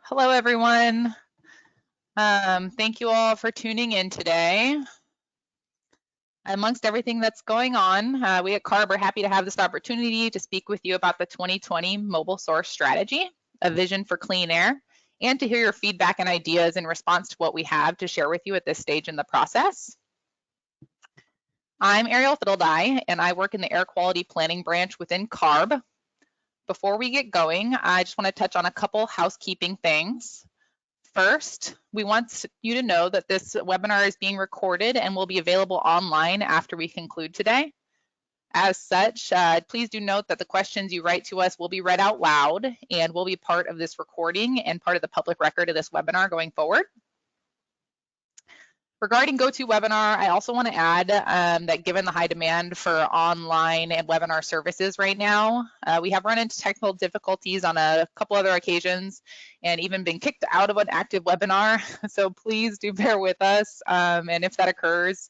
Hello, everyone. Thank you all for tuning in today. Amongst everything that's going on, we at CARB are happy to have this opportunity to speak with you about the 2020 Mobile Source Strategy, a vision for clean air, and to hear your feedback and ideas in response to what we have to share with you at this stage in the process. I'm Ariel Fiddledye, and I work in the Air Quality Planning branch within CARB. Before we get going, I just want to touch on a couple housekeeping things. First, we want you to know that this webinar is being recorded and will be available online after we conclude today. As such, please do note that the questions you write to us will be read out loud and will be part of this recording and part of the public record of this webinar going forward. Regarding GoToWebinar, I also want to add that given the high demand for online and webinar services right now, we have run into technical difficulties on a couple other occasions and even been kicked out of an active webinar. So please do bear with us. And if that occurs,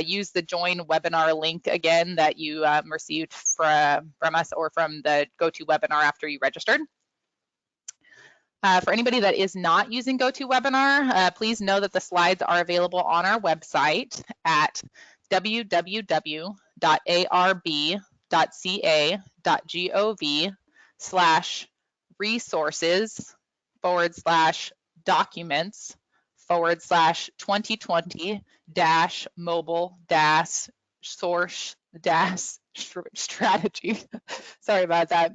use the join webinar link again that you received from us or from the GoToWebinar after you registered. For anybody that is not using GoToWebinar, please know that the slides are available on our website at www.arb.ca.gov/resources/2020-mobile-source-strategy. Sorry about that.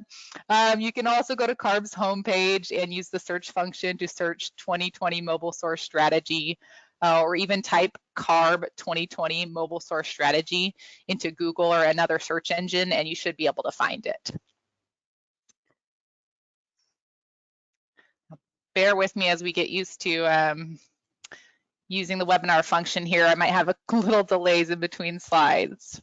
You can also go to CARB's homepage and use the search function to search 2020 Mobile Source Strategy, or even type CARB 2020 Mobile Source Strategy into Google or another search engine, and you should be able to find it. Bear with me as we get used to using the webinar function here. I might have a little delays in between slides.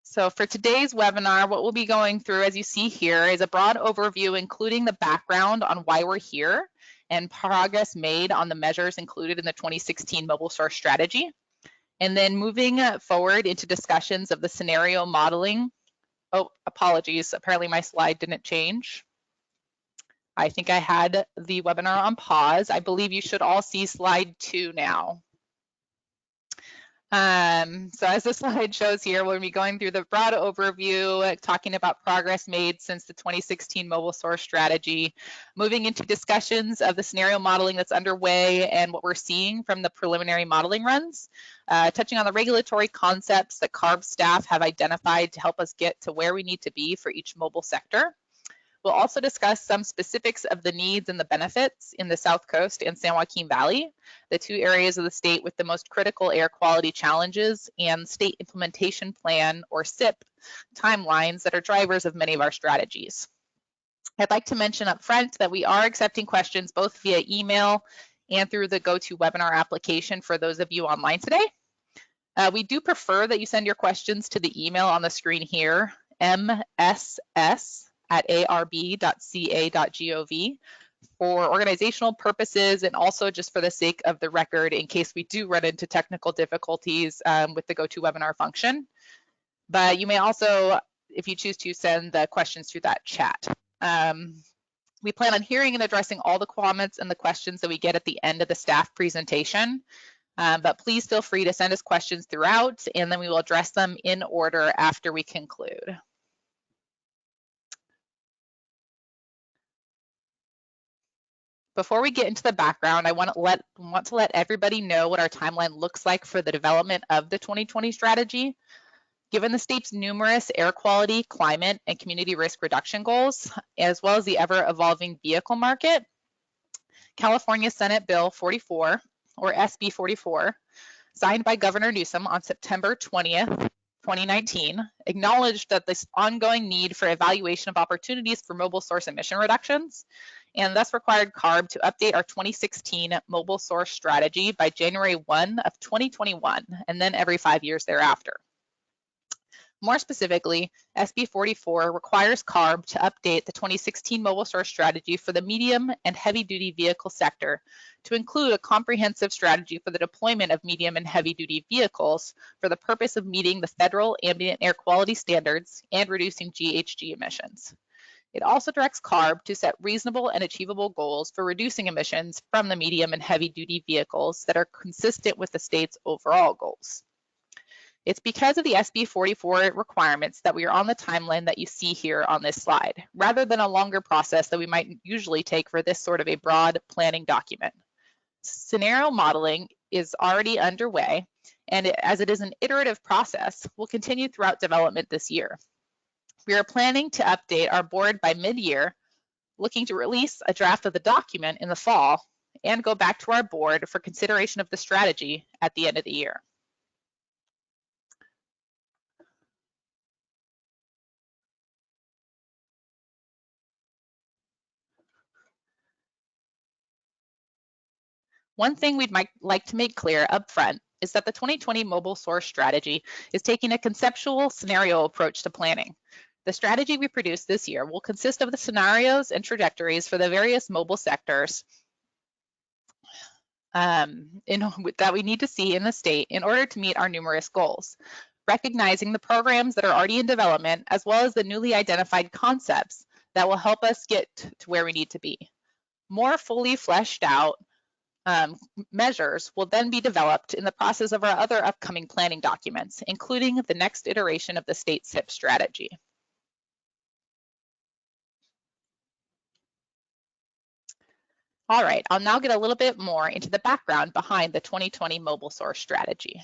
So for today's webinar, what we'll be going through, as you see here, is a broad overview, including the background on why we're here and progress made on the measures included in the 2016 Mobile Source Strategy. And then moving forward into discussions of the scenario modeling. Oh, apologies, apparently my slide didn't change. I think I had the webinar on pause. I believe you should all see slide 2 now. So as the slide shows here, we'll be going through the broad overview, talking about progress made since the 2016 Mobile Source Strategy, moving into discussions of the scenario modeling that's underway and what we're seeing from the preliminary modeling runs, touching on the regulatory concepts that CARB staff have identified to help us get to where we need to be for each mobile sector. We'll also discuss some specifics of the needs and the benefits in the South Coast and San Joaquin Valley, the two areas of the state with the most critical air quality challenges, and State Implementation Plan, or SIP, timelines that are drivers of many of our strategies. I'd like to mention up front that we are accepting questions both via email and through the GoToWebinar application for those of you online today. We do prefer that you send your questions to the email on the screen here, mss@arb.ca.gov, for organizational purposes and also just for the sake of the record in case we do run into technical difficulties with the GoToWebinar function. But you may also, if you choose to, send the questions through that chat. We plan on hearing and addressing all the comments and the questions that we get at the end of the staff presentation. But please feel free to send us questions throughout, and then we will address them in order after we conclude. Before we get into the background, I want to let everybody know what our timeline looks like for the development of the 2020 strategy. Given the state's numerous air quality, climate, and community risk reduction goals, as well as the ever-evolving vehicle market, California Senate Bill 44, or SB 44, signed by Governor Newsom on September 20th, 2019, acknowledged that this ongoing need for evaluation of opportunities for mobile source emission reductions, and thus required CARB to update our 2016 mobile source strategy by January 1 of 2021, and then every 5 years thereafter. More specifically, SB 44 requires CARB to update the 2016 mobile source strategy for the medium and heavy-duty vehicle sector to include a comprehensive strategy for the deployment of medium and heavy-duty vehicles for the purpose of meeting the federal ambient air quality standards and reducing GHG emissions. It also directs CARB to set reasonable and achievable goals for reducing emissions from the medium and heavy-duty vehicles that are consistent with the state's overall goals. It's because of the SB 44 requirements that we are on the timeline that you see here on this slide, rather than a longer process that we might usually take for this sort of a broad planning document. Scenario modeling is already underway, and as it is an iterative process, will continue throughout development this year. We are planning to update our board by mid-year, looking to release a draft of the document in the fall, and go back to our board for consideration of the strategy at the end of the year. One thing we'd like to make clear up front is that the 2020 Mobile Source Strategy is taking a conceptual scenario approach to planning. The strategy we produce this year will consist of the scenarios and trajectories for the various mobile sectors that we need to see in the state in order to meet our numerous goals, recognizing the programs that are already in development, as well as the newly identified concepts that will help us get to where we need to be. More fully fleshed out measures will then be developed in the process of our other upcoming planning documents, including the next iteration of the state SIP strategy. All right, I'll now get a little bit more into the background behind the 2020 Mobile Source Strategy.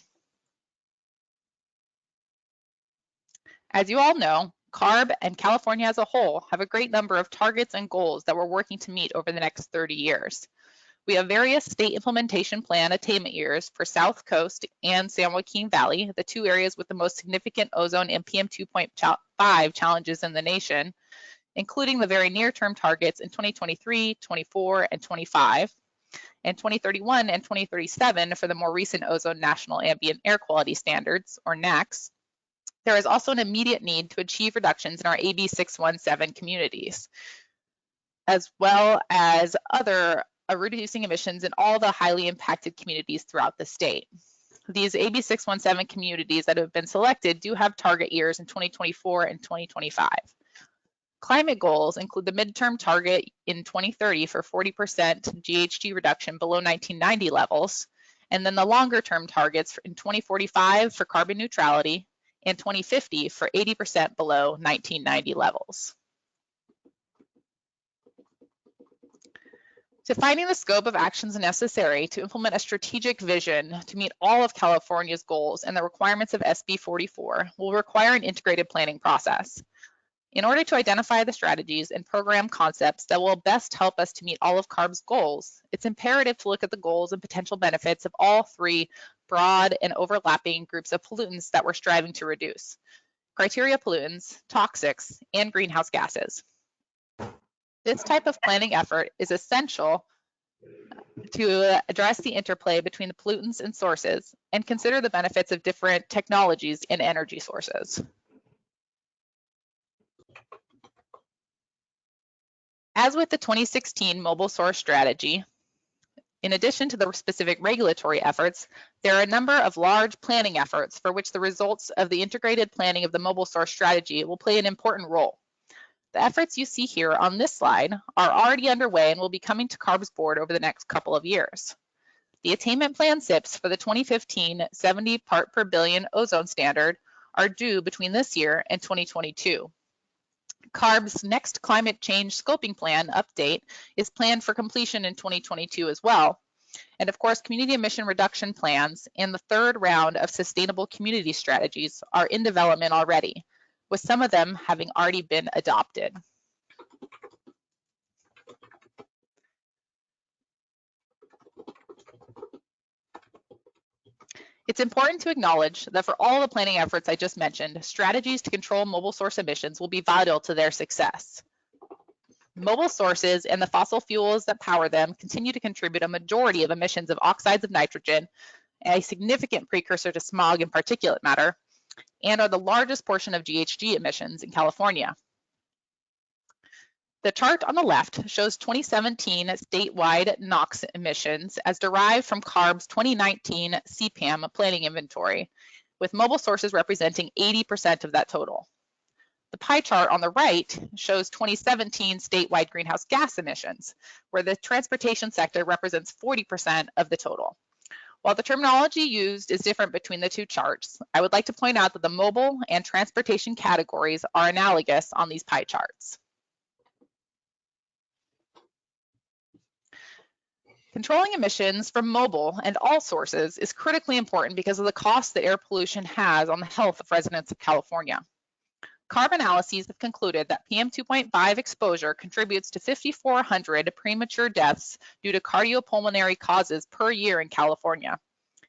As you all know, CARB and California as a whole have a great number of targets and goals that we're working to meet over the next 30 years. We have various state implementation plan attainment years for South Coast and San Joaquin Valley, the two areas with the most significant ozone and PM2.5 challenges in the nation, including the very near-term targets in 2023, 24, and 25, and 2031 and 2037 for the more recent Ozone National Ambient Air Quality Standards, or NAAQS. There is also an immediate need to achieve reductions in our AB 617 communities, as well as other reducing emissions in all the highly impacted communities throughout the state. These AB 617 communities that have been selected do have target years in 2024 and 2025. Climate goals include the midterm target in 2030 for 40% GHG reduction below 1990 levels, and then the longer term targets in 2045 for carbon neutrality and 2050 for 80% below 1990 levels. Defining the scope of actions necessary to implement a strategic vision to meet all of California's goals and the requirements of SB 44 will require an integrated planning process. In order to identify the strategies and program concepts that will best help us to meet all of CARB's goals, it's imperative to look at the goals and potential benefits of all three broad and overlapping groups of pollutants that we're striving to reduce: criteria pollutants, toxics, and greenhouse gases. This type of planning effort is essential to address the interplay between the pollutants and sources and consider the benefits of different technologies and energy sources. As with the 2016 Mobile Source Strategy, in addition to the specific regulatory efforts, there are a number of large planning efforts for which the results of the integrated planning of the Mobile Source Strategy will play an important role. The efforts you see here on this slide are already underway and will be coming to CARB's board over the next couple of years. The attainment plan SIPs for the 2015 70 part per billion ozone standard are due between this year and 2022. CARB's next climate change scoping plan update is planned for completion in 2022 as well. And of course, community emission reduction plans and the third round of sustainable community strategies are in development already, with some of them having already been adopted. It's important to acknowledge that for all the planning efforts I just mentioned, strategies to control mobile source emissions will be vital to their success. Mobile sources and the fossil fuels that power them continue to contribute a majority of emissions of oxides of nitrogen, a significant precursor to smog and particulate matter, and are the largest portion of GHG emissions in California. The chart on the left shows 2017 statewide NOx emissions as derived from CARB's 2019 CPAM planning inventory, with mobile sources representing 80% of that total. The pie chart on the right shows 2017 statewide greenhouse gas emissions, where the transportation sector represents 40% of the total. While the terminology used is different between the two charts, I would like to point out that the mobile and transportation categories are analogous on these pie charts. Controlling emissions from mobile and all sources is critically important because of the cost that air pollution has on the health of residents of California. CARB analyses have concluded that PM 2.5 exposure contributes to 5,400 premature deaths due to cardiopulmonary causes per year in California.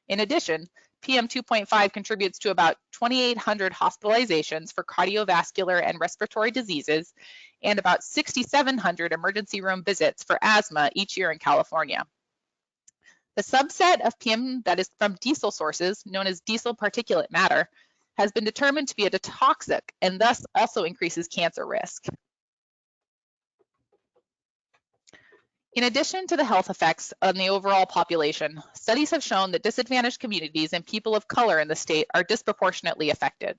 In addition, PM 2.5 contributes to about 2,800 hospitalizations for cardiovascular and respiratory diseases and about 6,700 emergency room visits for asthma each year in California. The subset of PM that is from diesel sources, known as diesel particulate matter, has been determined to be a toxic and thus also increases cancer risk. In addition to the health effects on the overall population, studies have shown that disadvantaged communities and people of color in the state are disproportionately affected.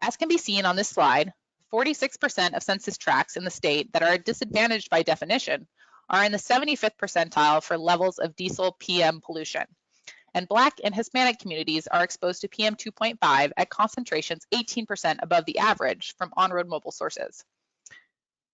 As can be seen on this slide, 46% of census tracts in the state that are disadvantaged by definition are in the 75th percentile for levels of diesel PM pollution. And Black and Hispanic communities are exposed to PM 2.5 at concentrations 18% above the average from on-road mobile sources.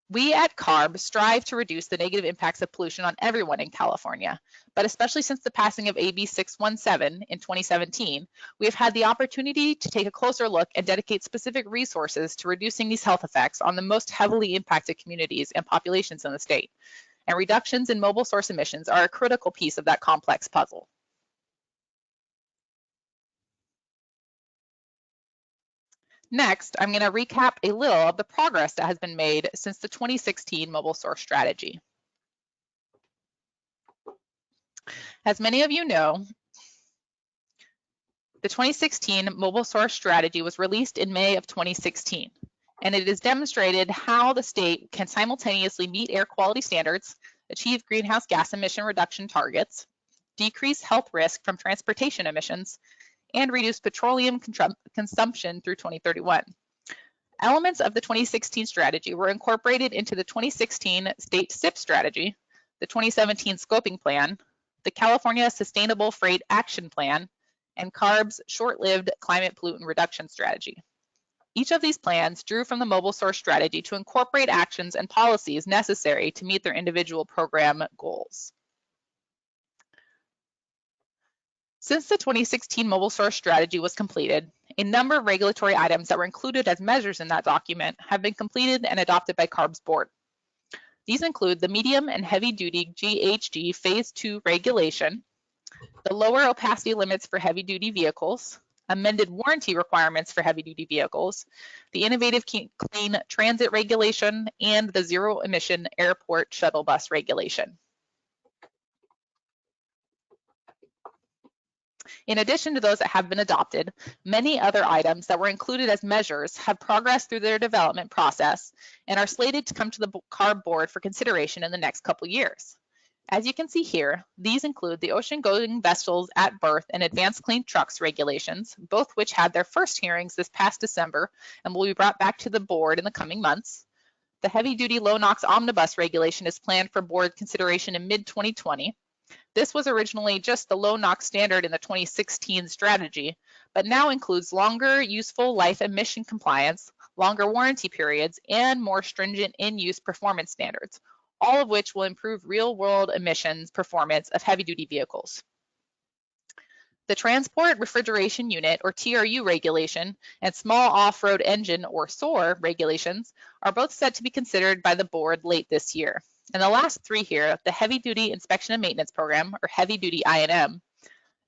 We at CARB strive to reduce the negative impacts of pollution on everyone in California, but especially since the passing of AB 617 in 2017, we have had the opportunity to take a closer look and dedicate specific resources to reducing these health effects on the most heavily impacted communities and populations in the state. And reductions in mobile source emissions are a critical piece of that complex puzzle. Next, I'm going to recap a little of the progress that has been made since the 2016 mobile source strategy. As many of you know, the 2016 mobile source strategy was released in May of 2016, and it has demonstrated how the state can simultaneously meet air quality standards, achieve greenhouse gas emission reduction targets, decrease health risk from transportation emissions, and reduce petroleum consumption through 2031. Elements of the 2016 strategy were incorporated into the 2016 state SIP strategy, the 2017 scoping plan, the California Sustainable Freight Action Plan, and CARB's short-lived climate pollutant reduction strategy. Each of these plans drew from the mobile source strategy to incorporate actions and policies necessary to meet their individual program goals. Since the 2016 mobile source strategy was completed, a number of regulatory items that were included as measures in that document have been completed and adopted by CARB's board. These include the medium and heavy duty GHG phase 2 regulation, the lower opacity limits for heavy duty vehicles, amended warranty requirements for heavy duty vehicles, the innovative clean transit regulation, and the zero emission airport shuttle bus regulation. In addition to those that have been adopted, many other items that were included as measures have progressed through their development process and are slated to come to the CARB board for consideration in the next couple years. As you can see here, these include the ocean-going vessels at berth and advanced clean trucks regulations, both which had their first hearings this past December and will be brought back to the board in the coming months. The heavy-duty low-NOx omnibus regulation is planned for board consideration in mid-2020. This was originally just the low NOx standard in the 2016 strategy, but now includes longer useful life emission compliance, longer warranty periods, and more stringent in-use performance standards, all of which will improve real-world emissions performance of heavy-duty vehicles. The Transport Refrigeration Unit, or TRU regulation, and Small Off-Road Engine, or SOAR regulations, are both set to be considered by the board late this year. And the last three here, the Heavy Duty Inspection and Maintenance Program, or Heavy Duty I&M,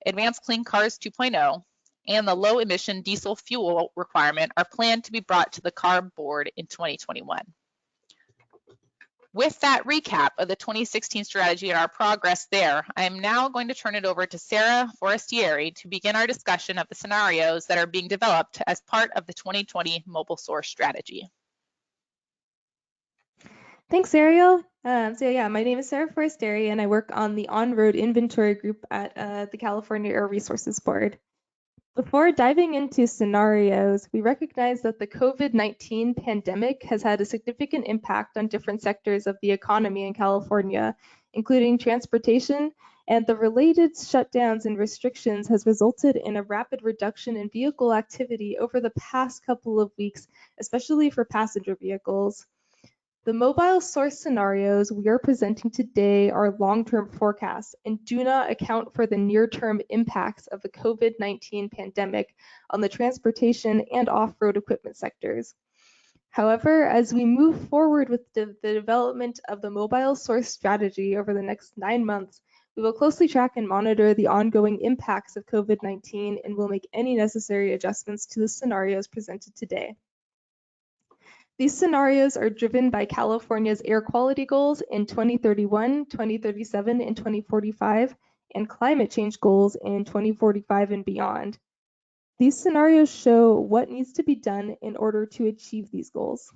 Advanced Clean Cars 2.0, and the Low Emission Diesel Fuel requirement are planned to be brought to the CARB board in 2021. With that recap of the 2016 strategy and our progress there, I am now going to turn it over to Sarah Forestieri to begin our discussion of the scenarios that are being developed as part of the 2020 mobile source strategy. Thanks, Ariel. My name is Sarah Forestieri, and I work on the on-road inventory group at the California Air Resources Board. Before diving into scenarios, we recognize that the COVID-19 pandemic has had a significant impact on different sectors of the economy in California, including transportation, and the related shutdowns and restrictions has resulted in a rapid reduction in vehicle activity over the past couple of weeks, especially for passenger vehicles. The mobile source scenarios we are presenting today are long-term forecasts and do not account for the near-term impacts of the COVID-19 pandemic on the transportation and off-road equipment sectors. However, as we move forward with the development of the mobile source strategy over the next 9 months, we will closely track and monitor the ongoing impacts of COVID-19 and will make any necessary adjustments to the scenarios presented today. These scenarios are driven by California's air quality goals in 2031, 2037, and 2045, and climate change goals in 2045 and beyond. These scenarios show what needs to be done in order to achieve these goals.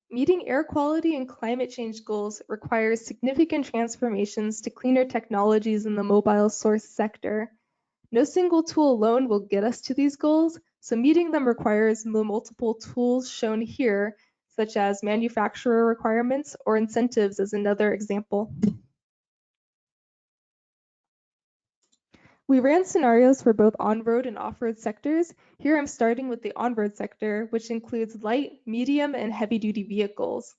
Meeting air quality and climate change goals requires significant transformations to cleaner technologies in the mobile source sector. No single tool alone will get us to these goals, so meeting them requires the multiple tools shown here, such as manufacturer requirements or incentives as another example. We ran scenarios for both on-road and off-road sectors. Here I'm starting with the on-road sector, which includes light, medium, and heavy-duty vehicles.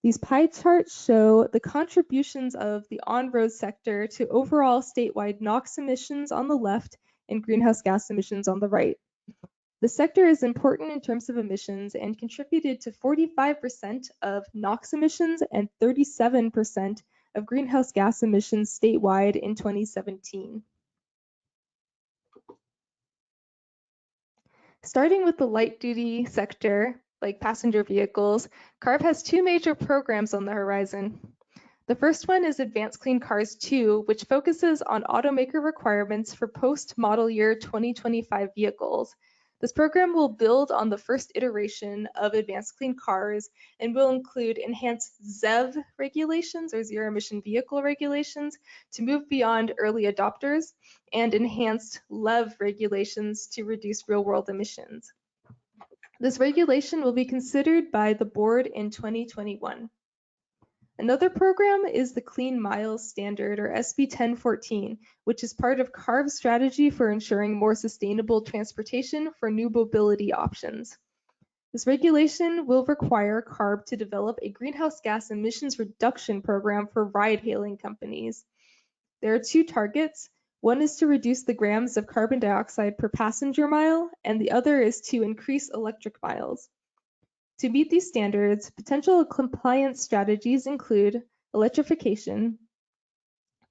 These pie charts show the contributions of the on-road sector to overall statewide NOx emissions on the left and greenhouse gas emissions on the right. The sector is important in terms of emissions and contributed to 45% of NOx emissions and 37% of greenhouse gas emissions statewide in 2017. Starting with the light-duty sector, like passenger vehicles, CARB has two major programs on the horizon. The first one is Advanced Clean Cars 2, which focuses on automaker requirements for post-model year 2025 vehicles. This program will build on the first iteration of Advanced Clean Cars and will include enhanced ZEV regulations or zero emission vehicle regulations to move beyond early adopters and enhanced LEV regulations to reduce real-world emissions. This regulation will be considered by the board in 2021. Another program is the Clean Miles Standard, or SB 1014, which is part of CARB's strategy for ensuring more sustainable transportation for new mobility options. This regulation will require CARB to develop a greenhouse gas emissions reduction program for ride-hailing companies. There are two targets. One is to reduce the grams of carbon dioxide per passenger mile, and the other is to increase electric miles. To meet these standards, potential compliance strategies include electrification,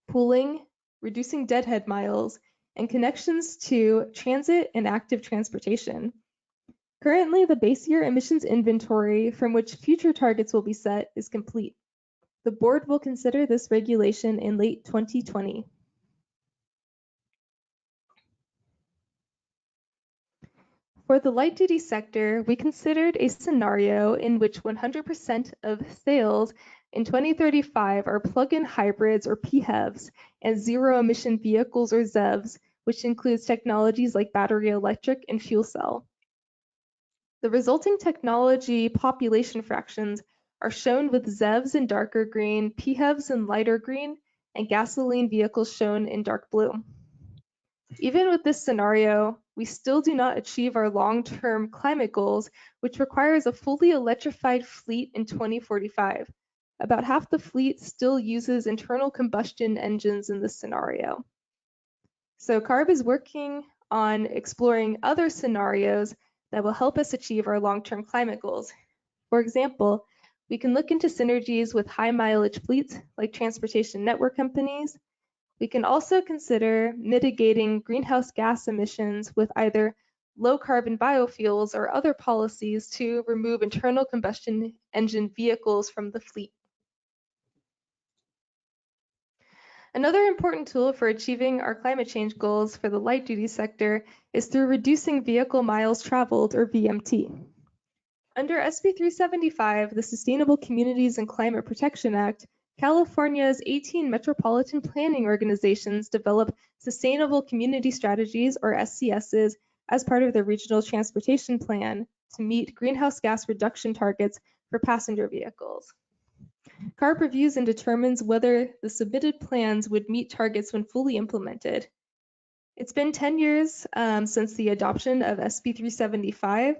pooling, reducing deadhead miles, and connections to transit and active transportation. Currently, the base year emissions inventory from which future targets will be set is complete. The board will consider this regulation in late 2020. For the light-duty sector, we considered a scenario in which 100% of sales in 2035 are plug-in hybrids or PHEVs and zero-emission vehicles or ZEVs, which includes technologies like battery electric and fuel cell. The resulting technology population fractions are shown with ZEVs in darker green, PHEVs in lighter green, and gasoline vehicles shown in dark blue. Even with this scenario, we still do not achieve our long-term climate goals, which requires a fully electrified fleet in 2045. About half the fleet still uses internal combustion engines in this scenario. So CARB is working on exploring other scenarios that will help us achieve our long-term climate goals. For example, we can look into synergies with high mileage fleets like transportation network companies. We can also consider mitigating greenhouse gas emissions with either low carbon biofuels or other policies to remove internal combustion engine vehicles from the fleet. Another important tool for achieving our climate change goals for the light duty sector is through reducing vehicle miles traveled, or VMT. Under SB 375, the Sustainable Communities and Climate Protection Act, California's 18 metropolitan planning organizations develop sustainable community strategies, or SCSs, as part of their regional transportation plan to meet greenhouse gas reduction targets for passenger vehicles. CARB reviews and determines whether the submitted plans would meet targets when fully implemented. It's been 10 years since the adoption of SB 375,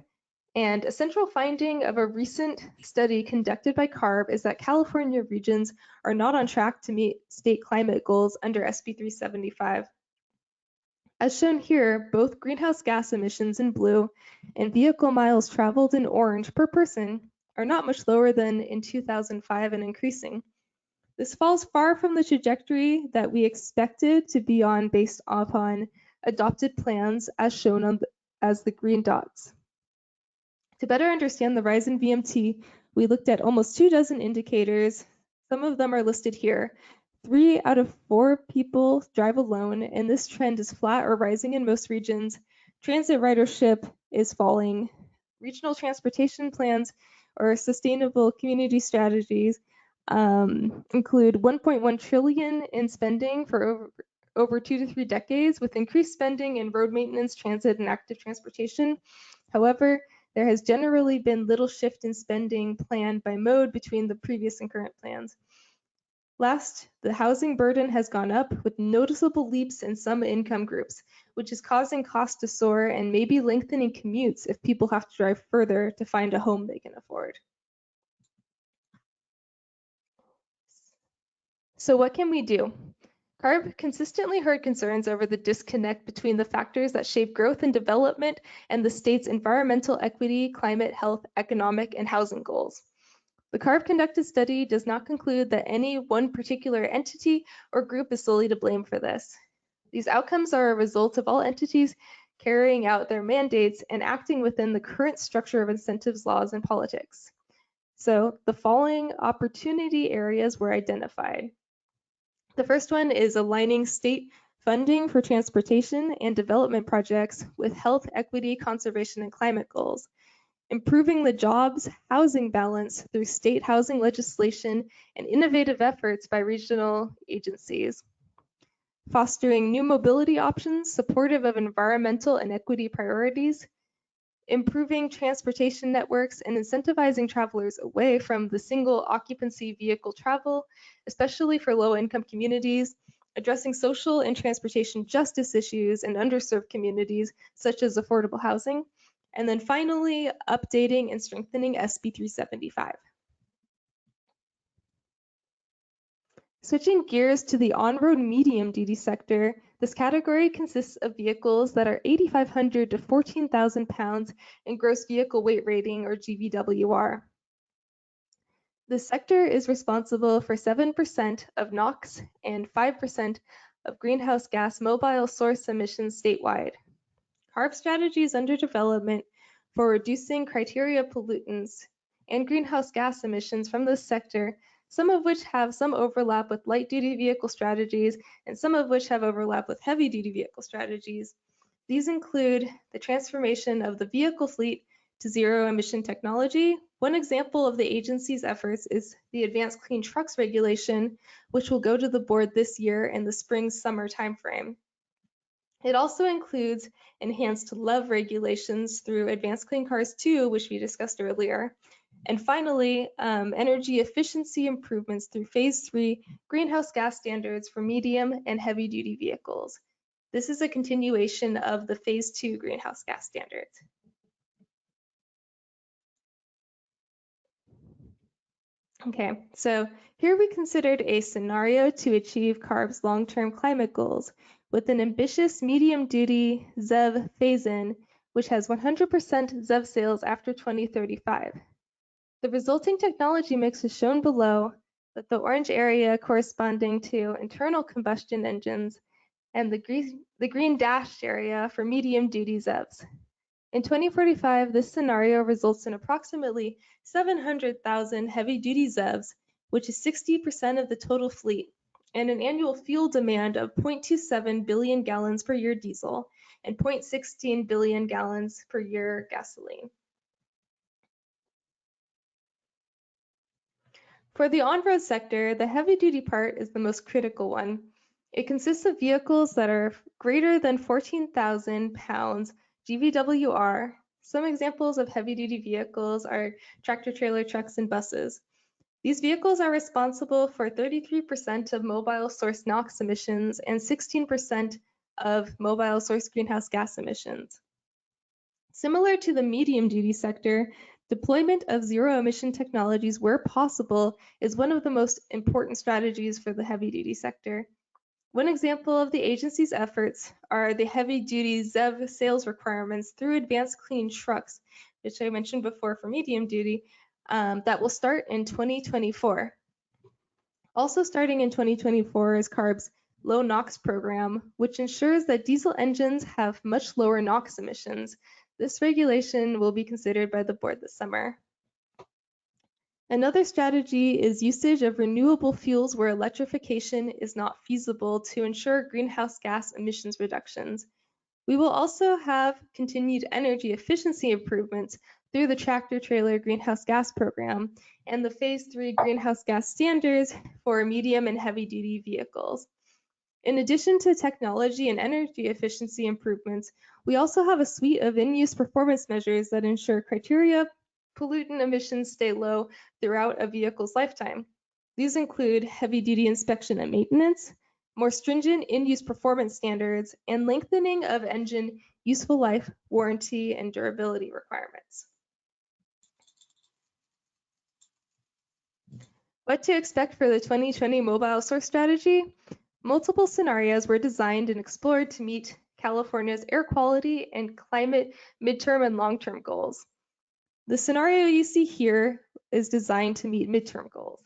and a central finding of a recent study conducted by CARB is that California regions are not on track to meet state climate goals under SB 375. As shown here, both greenhouse gas emissions in blue and vehicle miles traveled in orange per person are not much lower than in 2005 and increasing. This falls far from the trajectory that we expected to be on based upon adopted plans as shown as the green dots. To better understand the rise in VMT, we looked at almost 24 indicators. Some of them are listed here. 3 out of 4 people drive alone, and this trend is flat or rising in most regions. Transit ridership is falling. Regional transportation plans or sustainable community strategies include 1.1 trillion in spending for over 2 to 3 decades, with increased spending in road maintenance, transit, and active transportation. However, there has generally been little shift in spending planned by mode between the previous and current plans. Last, the housing burden has gone up with noticeable leaps in some income groups, which is causing costs to soar and maybe lengthening commutes if people have to drive further to find a home they can afford. So what can we do? CARB consistently heard concerns over the disconnect between the factors that shape growth and development and the state's environmental equity, climate, health, economic, and housing goals. The CARB conducted study does not conclude that any one particular entity or group is solely to blame for this. These outcomes are a result of all entities carrying out their mandates and acting within the current structure of incentives, laws, and politics. So the following opportunity areas were identified. The first one is aligning state funding for transportation and development projects with health, equity, conservation, and climate goals. Improving the jobs housing balance through state housing legislation and innovative efforts by regional agencies. Fostering new mobility options supportive of environmental and equity priorities. Improving transportation networks and incentivizing travelers away from the single occupancy vehicle travel, especially for low-income communities, addressing social and transportation justice issues in underserved communities, such as affordable housing, and then finally, updating and strengthening SB 375. Switching gears to the on-road medium-duty sector, this category consists of vehicles that are 8,500 to 14,000 pounds in gross vehicle weight rating, or GVWR. This sector is responsible for 7% of NOx and 5% of greenhouse gas mobile source emissions statewide. CARB strategies under development for reducing criteria pollutants and greenhouse gas emissions from this sector, some of which have some overlap with light-duty vehicle strategies and some of which have overlap with heavy-duty vehicle strategies. These include the transformation of the vehicle fleet to zero-emission technology. One example of the agency's efforts is the Advanced Clean Trucks regulation, which will go to the board this year in the spring-summer timeframe. It also includes enhanced LEV regulations through Advanced Clean Cars 2, which we discussed earlier. And finally, energy efficiency improvements through Phase 3 greenhouse gas standards for medium and heavy-duty vehicles. This is a continuation of the Phase 2 greenhouse gas standards. Okay, so here we considered a scenario to achieve CARB's long-term climate goals with an ambitious medium-duty ZEV phase-in, which has 100% ZEV sales after 2035. The resulting technology mix is shown below, with the orange area corresponding to internal combustion engines and the green dashed area for medium-duty ZEVs. In 2045, this scenario results in approximately 700,000 heavy-duty ZEVs, which is 60% of the total fleet, and an annual fuel demand of 0.27 billion gallons per year diesel and 0.16 billion gallons per year gasoline. For the on-road sector, the heavy-duty part is the most critical one. It consists of vehicles that are greater than 14,000 pounds GVWR. Some examples of heavy-duty vehicles are tractor-trailer trucks and buses. These vehicles are responsible for 33% of mobile source NOx emissions and 16% of mobile source greenhouse gas emissions. Similar to the medium-duty sector, deployment of zero-emission technologies where possible is one of the most important strategies for the heavy-duty sector. One example of the agency's efforts are the heavy-duty ZEV sales requirements through Advanced Clean Trucks, which I mentioned before for medium-duty, that will start in 2024. Also starting in 2024 is CARB's Low NOx program, which ensures that diesel engines have much lower NOx emissions. This regulation will be considered by the board this summer. Another strategy is usage of renewable fuels where electrification is not feasible to ensure greenhouse gas emissions reductions. We will also have continued energy efficiency improvements through the tractor-trailer greenhouse gas program and the Phase 3 greenhouse gas standards for medium and heavy-duty vehicles. In addition to technology and energy efficiency improvements, we also have a suite of in-use performance measures that ensure criteria pollutant emissions stay low throughout a vehicle's lifetime. These include heavy-duty inspection and maintenance, more stringent in-use performance standards, and lengthening of engine useful life, warranty, and durability requirements. What to expect for the 2020 mobile source strategy? Multiple scenarios were designed and explored to meet California's air quality and climate midterm and long-term goals. The scenario you see here is designed to meet midterm goals.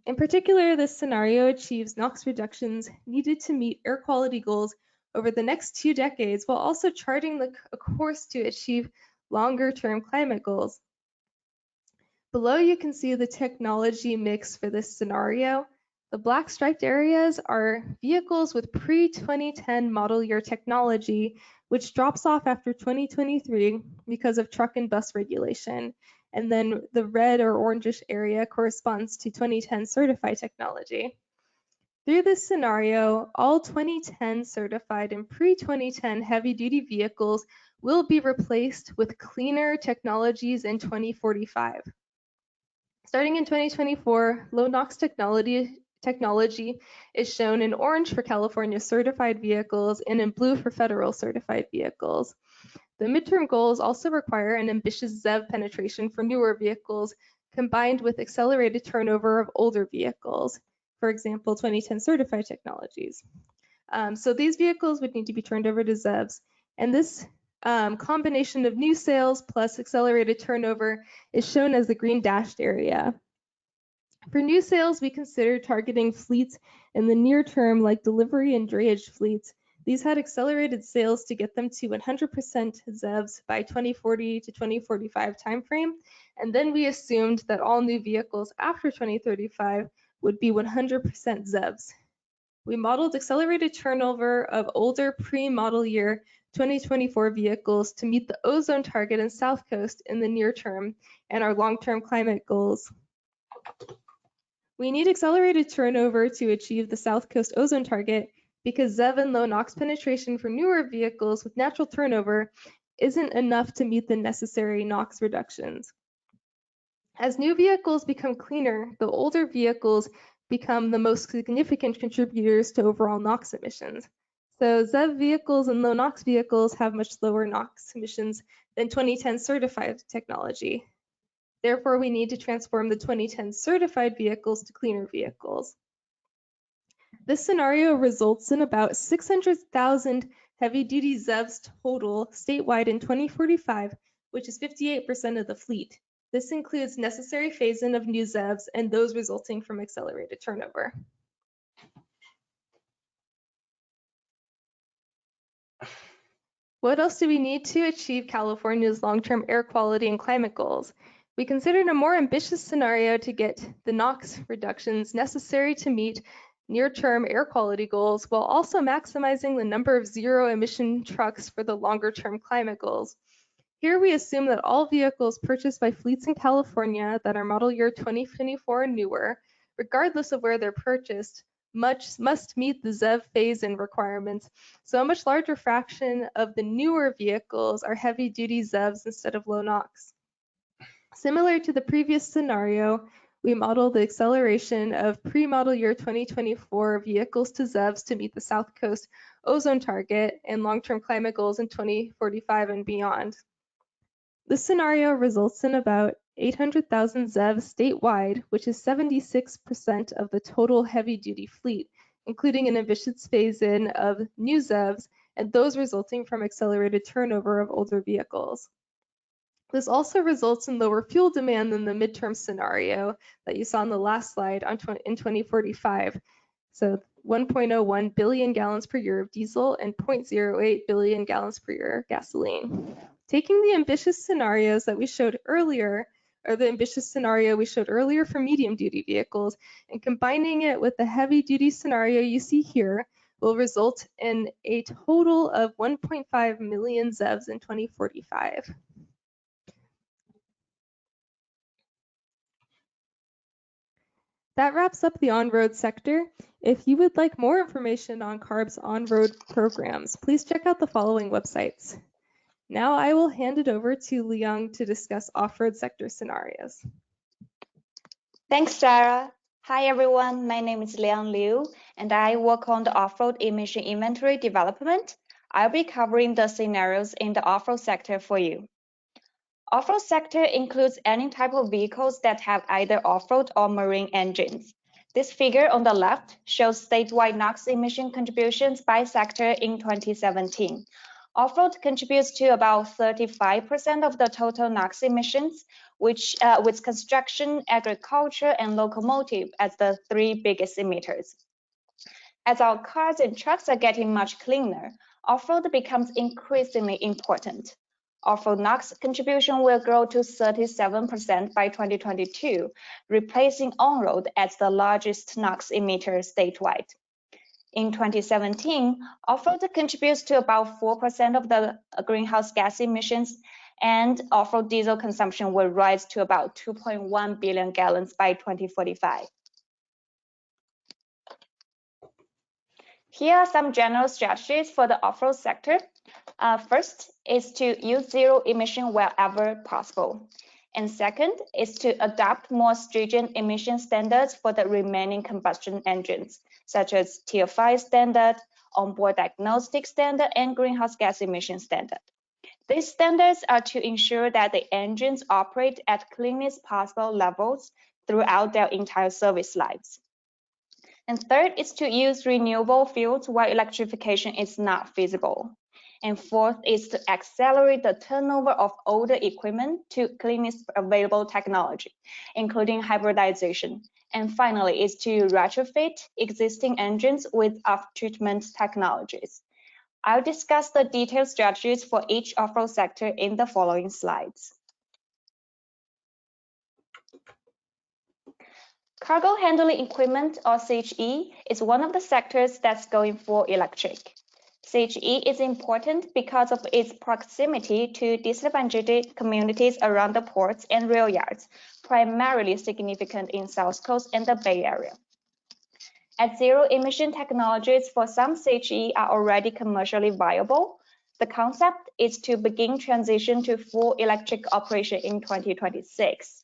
In particular, this scenario achieves NOx reductions needed to meet air quality goals over the next 2 decades while also charting a course to achieve longer-term climate goals. Below you can see the technology mix for this scenario. The black striped areas are vehicles with pre-2010 model year technology, which drops off after 2023 because of truck and bus regulation. And then the red or orangish area corresponds to 2010 certified technology. Through this scenario, all 2010 certified and pre-2010 heavy-duty vehicles will be replaced with cleaner technologies in 2045. Starting in 2024, low NOx technology is shown in orange for California certified vehicles and in blue for federal certified vehicles. The midterm goals also require an ambitious ZEV penetration for newer vehicles combined with accelerated turnover of older vehicles, for example, 2010 certified technologies. So these vehicles would need to be turned over to ZEVs, and this combination of new sales plus accelerated turnover is shown as the green dashed area. For new sales, we consider targeting fleets in the near term like delivery and drayage fleets. These had accelerated sales to get them to 100% ZEVs by 2040 to 2045 timeframe, and then we assumed that all new vehicles after 2035 would be 100% ZEVs. We modeled accelerated turnover of older pre-model year 2024 vehicles to meet the ozone target in South Coast in the near term and our long-term climate goals. We need accelerated turnover to achieve the South Coast ozone target because ZEV and low NOx penetration for newer vehicles with natural turnover isn't enough to meet the necessary NOx reductions. As new vehicles become cleaner, the older vehicles become the most significant contributors to overall NOx emissions. So ZEV vehicles and low NOx vehicles have much lower NOx emissions than 2010 certified technology. Therefore, we need to transform the 2010 certified vehicles to cleaner vehicles. This scenario results in about 600,000 heavy-duty ZEVs total statewide in 2045, which is 58% of the fleet. This includes necessary phase-in of new ZEVs and those resulting from accelerated turnover. What else do we need to achieve California's long-term air quality and climate goals? We considered a more ambitious scenario to get the NOx reductions necessary to meet near-term air quality goals while also maximizing the number of zero-emission trucks for the longer-term climate goals. Here we assume that all vehicles purchased by fleets in California that are model year 2024 and newer regardless of where they're purchased, must meet the ZEV phase-in requirements. So a much larger fraction of the newer vehicles are heavy-duty ZEVs instead of low NOx. Similar to the previous scenario, we model the acceleration of pre-model year 2024 vehicles to ZEVs to meet the South Coast ozone target and long-term climate goals in 2045 and beyond. This scenario results in about 800,000 ZEVs statewide, which is 76% of the total heavy-duty fleet, including an ambitious phase-in of new ZEVs and those resulting from accelerated turnover of older vehicles. This also results in lower fuel demand than the midterm scenario that you saw on the last slide in 2045. So 1.01 billion gallons per year of diesel and 0.08 billion gallons per year of gasoline. Taking the ambitious scenarios that we showed earlier, or the ambitious scenario we showed earlier for medium duty vehicles, and combining it with the heavy duty scenario you see here, will result in a total of 1.5 million ZEVs in 2045. That wraps up the on-road sector. If you would like more information on CARB's on-road programs, please check out the following websites. Now I will hand it over to Liang to discuss off-road sector scenarios. Thanks, Sarah. Hi, everyone. My name is Liang Liu, and I work on the off-road emission inventory development. I'll be covering the scenarios in the off-road sector for you. Off-road sector includes any type of vehicles that have either off-road or marine engines. This figure on the left shows statewide NOx emission contributions by sector in 2017. Off-road contributes to about 35% of the total NOx emissions, which with construction, agriculture, and locomotive as the three biggest emitters. As our cars and trucks are getting much cleaner, off-road becomes increasingly important. Off-road NOx contribution will grow to 37% by 2022, replacing on-road as the largest NOx emitter statewide. In 2017, off-road contributes to about 4% of the greenhouse gas emissions, and off-road diesel consumption will rise to about 2.1 billion gallons by 2045. Here are some general strategies for the off-road sector. First is to use zero emission wherever possible. And second is to adopt more stringent emission standards for the remaining combustion engines, such as Tier 5 standard, onboard diagnostic standard, and greenhouse gas emission standard. These standards are to ensure that the engines operate at cleanest possible levels throughout their entire service lives. And third is to use renewable fuels while electrification is not feasible. And fourth is to accelerate the turnover of older equipment to cleanest available technology, including hybridization. And finally is to retrofit existing engines with after-treatment technologies. I'll discuss the detailed strategies for each off-road sector in the following slides. Cargo handling equipment, or CHE, is one of the sectors that's going for electric. CHE is important because of its proximity to disadvantaged communities around the ports and rail yards, primarily significant in South Coast and the Bay Area. As zero-emission technologies for some CHE are already commercially viable, the concept is to begin transition to full electric operation in 2026.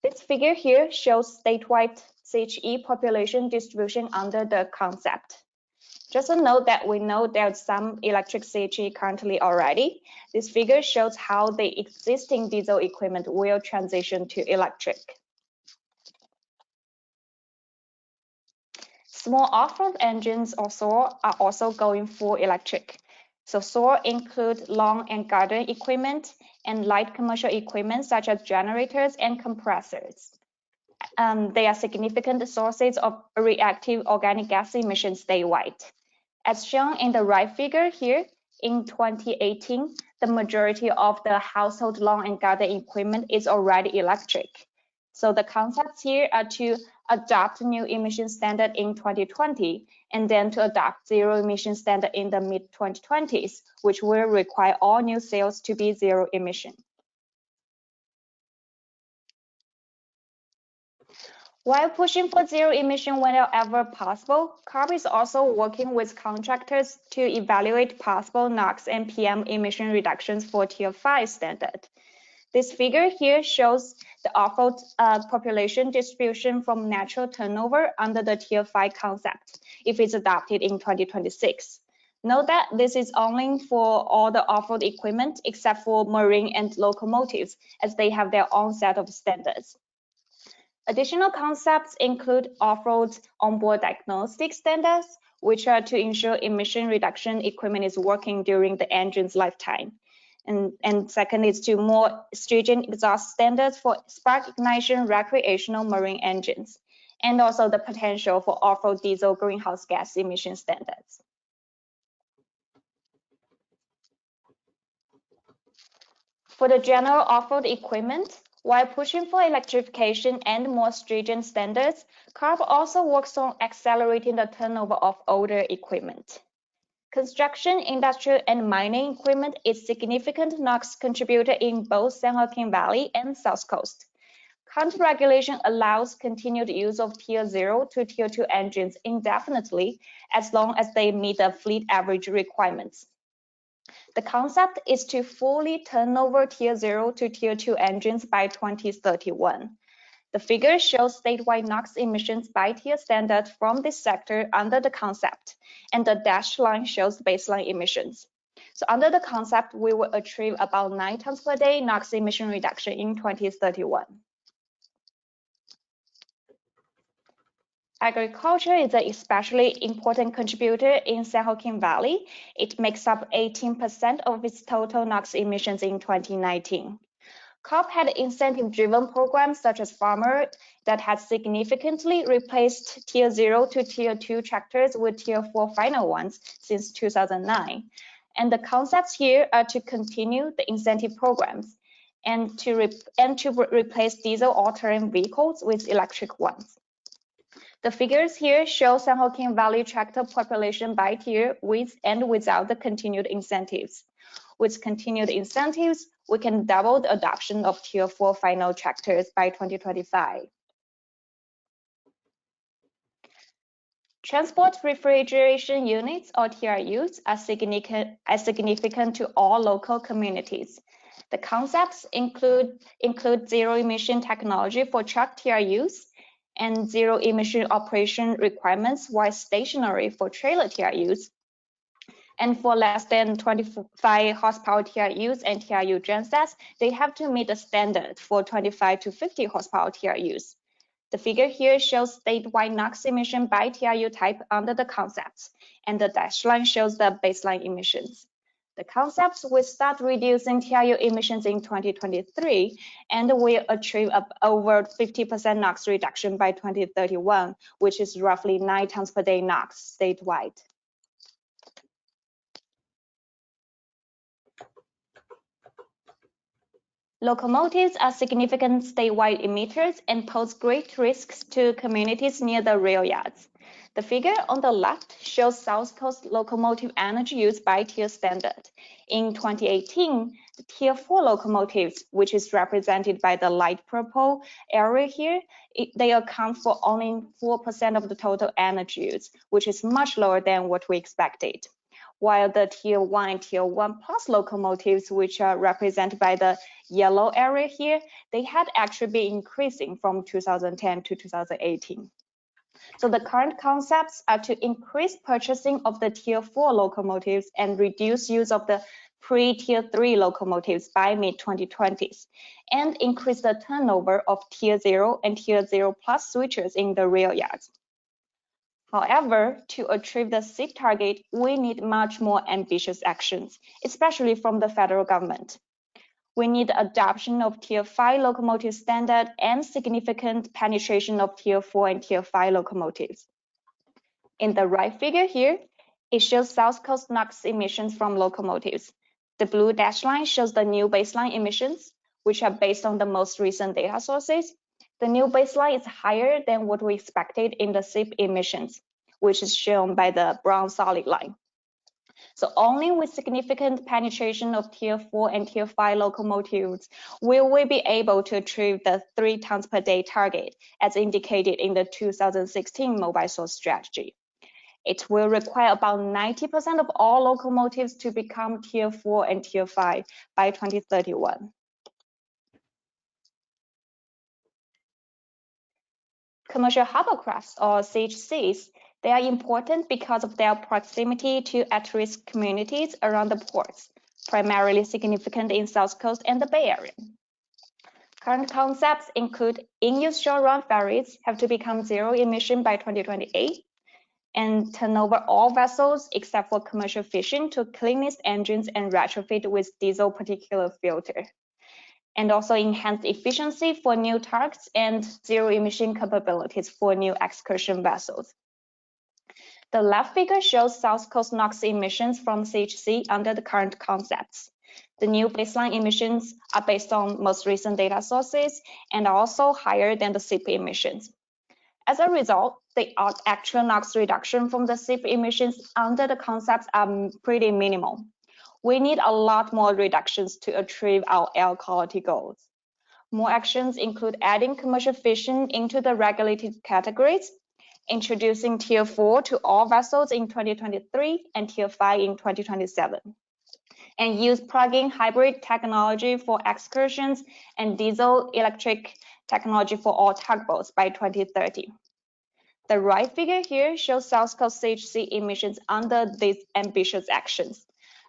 This figure here shows statewide CHE population distribution under the concept. Just a note that we know there's some electric CHE currently already. This figure shows how the existing diesel equipment will transition to electric. Small off-road engines or SOR are also going for electric. So SOR include lawn and garden equipment and light commercial equipment such as generators and compressors. They are significant sources of reactive organic gas emissions statewide. As shown in the right figure here, in 2018, the majority of the household lawn and garden equipment is already electric. So the concepts here are to adopt new emission standard in 2020, and then to adopt zero emission standard in the mid-2020s, which will require all new sales to be zero emission. While pushing for zero emission whenever possible, CARB is also working with contractors to evaluate possible NOx and PM emission reductions for Tier 5 standard. This figure here shows the off-road population distribution from natural turnover under the Tier 5 concept, if it's adopted in 2026. Note that this is only for all the off-road equipment except for marine and locomotives, as they have their own set of standards. Additional concepts include off-road onboard diagnostic standards, which are to ensure emission reduction equipment is working during the engine's lifetime. And second is to more stringent exhaust standards for spark ignition recreational marine engines, and also the potential for off-road diesel greenhouse gas emission standards. For the general off-road equipment, while pushing for electrification and more stringent standards, CARB also works on accelerating the turnover of older equipment. Construction, industrial, and mining equipment is significant NOx contributor in both San Joaquin Valley and South Coast. Current regulation allows continued use of Tier 0 to Tier 2 engines indefinitely, as long as they meet the fleet average requirements. The concept is to fully turn over Tier 0 to Tier 2 engines by 2031. The figure shows statewide NOx emissions by tier standard from this sector under the concept, and the dashed line shows baseline emissions. So under the concept, we will achieve about 9 tons per day NOx emission reduction in 2031. Agriculture is an especially important contributor in San Joaquin Valley. It makes up 18% of its total NOx emissions in 2019. CARB had incentive-driven programs such as Farmer that has significantly replaced Tier 0 to Tier 2 tractors with Tier 4 final ones since 2009. And the concepts here are to continue the incentive programs and to replace diesel all-terrain vehicles with electric ones. The figures here show San Joaquin Valley tractor population by tier with and without the continued incentives. With continued incentives, we can double the adoption of Tier 4 final tractors by 2025. Transport refrigeration units, or TRUs, are significant to all local communities. The concepts include zero-emission technology for truck TRUs and zero-emission operation requirements while stationary for trailer TRUs. And for less than 25 horsepower TRUs and TRU gensets, they have to meet the standard for 25 to 50 horsepower TRUs. The figure here shows statewide NOx emission by TRU type under the concepts, and the dashed line shows the baseline emissions. The concepts will start reducing TRU emissions in 2023 and will achieve over 50% NOx reduction by 2031, which is roughly 9 tons per day NOx statewide. Locomotives are significant statewide emitters and pose great risks to communities near the rail yards. The figure on the left shows South Coast locomotive energy use by tier standard. In 2018, the Tier 4 locomotives, which is represented by the light purple area here, they account for only 4% of the total energy use, which is much lower than what we expected. While the Tier 1 and Tier 1 plus locomotives, which are represented by the yellow area here, they had actually been increasing from 2010 to 2018. So the current concepts are to increase purchasing of the Tier 4 locomotives and reduce use of the pre-Tier 3 locomotives by mid-2020s, and increase the turnover of Tier 0 and Tier 0 plus switchers in the rail yards. However, to achieve the SIP target, we need much more ambitious actions, especially from the federal government. We need adoption of Tier 5 locomotive standard and significant penetration of Tier 4 and Tier 5 locomotives. In the right figure here, it shows South Coast NOx emissions from locomotives. The blue dashed line shows the new baseline emissions, which are based on the most recent data sources. The new baseline is higher than what we expected in the SIP emissions, which is shown by the brown solid line. So only with significant penetration of Tier 4 and Tier 5 locomotives will we be able to achieve the 3 tons per day target as indicated in the 2016 mobile source strategy. It will require about 90% of all locomotives to become Tier 4 and Tier 5 by 2031. Commercial hovercrafts, or CHCs, they are important because of their proximity to at-risk communities around the ports, primarily significant in South Coast and the Bay Area. Current concepts include in-use short-run ferries have to become zero-emission by 2028, and turn over all vessels except for commercial fishing to cleanest engines and retrofit with diesel particulate filter, and also enhance efficiency for new tugs and zero-emission capabilities for new excursion vessels. The left figure shows South Coast NOx emissions from CHC under the current concepts. The new baseline emissions are based on most recent data sources and are also higher than the SIP emissions. As a result, the actual NOx reduction from the SIP emissions under the concepts are pretty minimal. We need a lot more reductions to achieve our air quality goals. More actions include adding commercial fishing into the regulated categories, introducing Tier 4 to all vessels in 2023 and Tier 5 in 2027, and use plug-in hybrid technology for excursions and diesel-electric technology for all tugboats by 2030. The right figure here shows South Coast CHC emissions under these ambitious actions.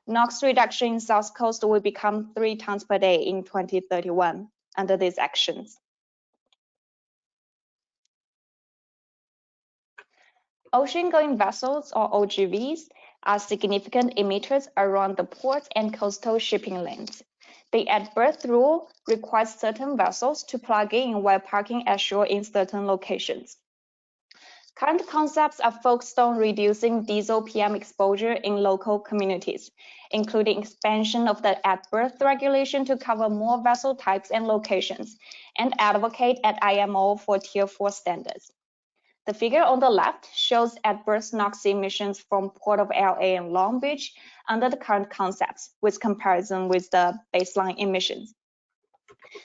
NOx reduction in South Coast will become 3 tons per day in 2031 under these actions. Ocean-going vessels, or OGVs, are significant emitters around the ports and coastal shipping lanes. The at-berth rule requires certain vessels to plug in while parking ashore in certain locations. Current concepts are focused on reducing diesel PM exposure in local communities, including expansion of the at-berth regulation to cover more vessel types and locations, and advocate at IMO for Tier 4 standards. The figure on the left shows at-berth NOx emissions from Port of LA and Long Beach under the current concepts, with comparison with the baseline emissions.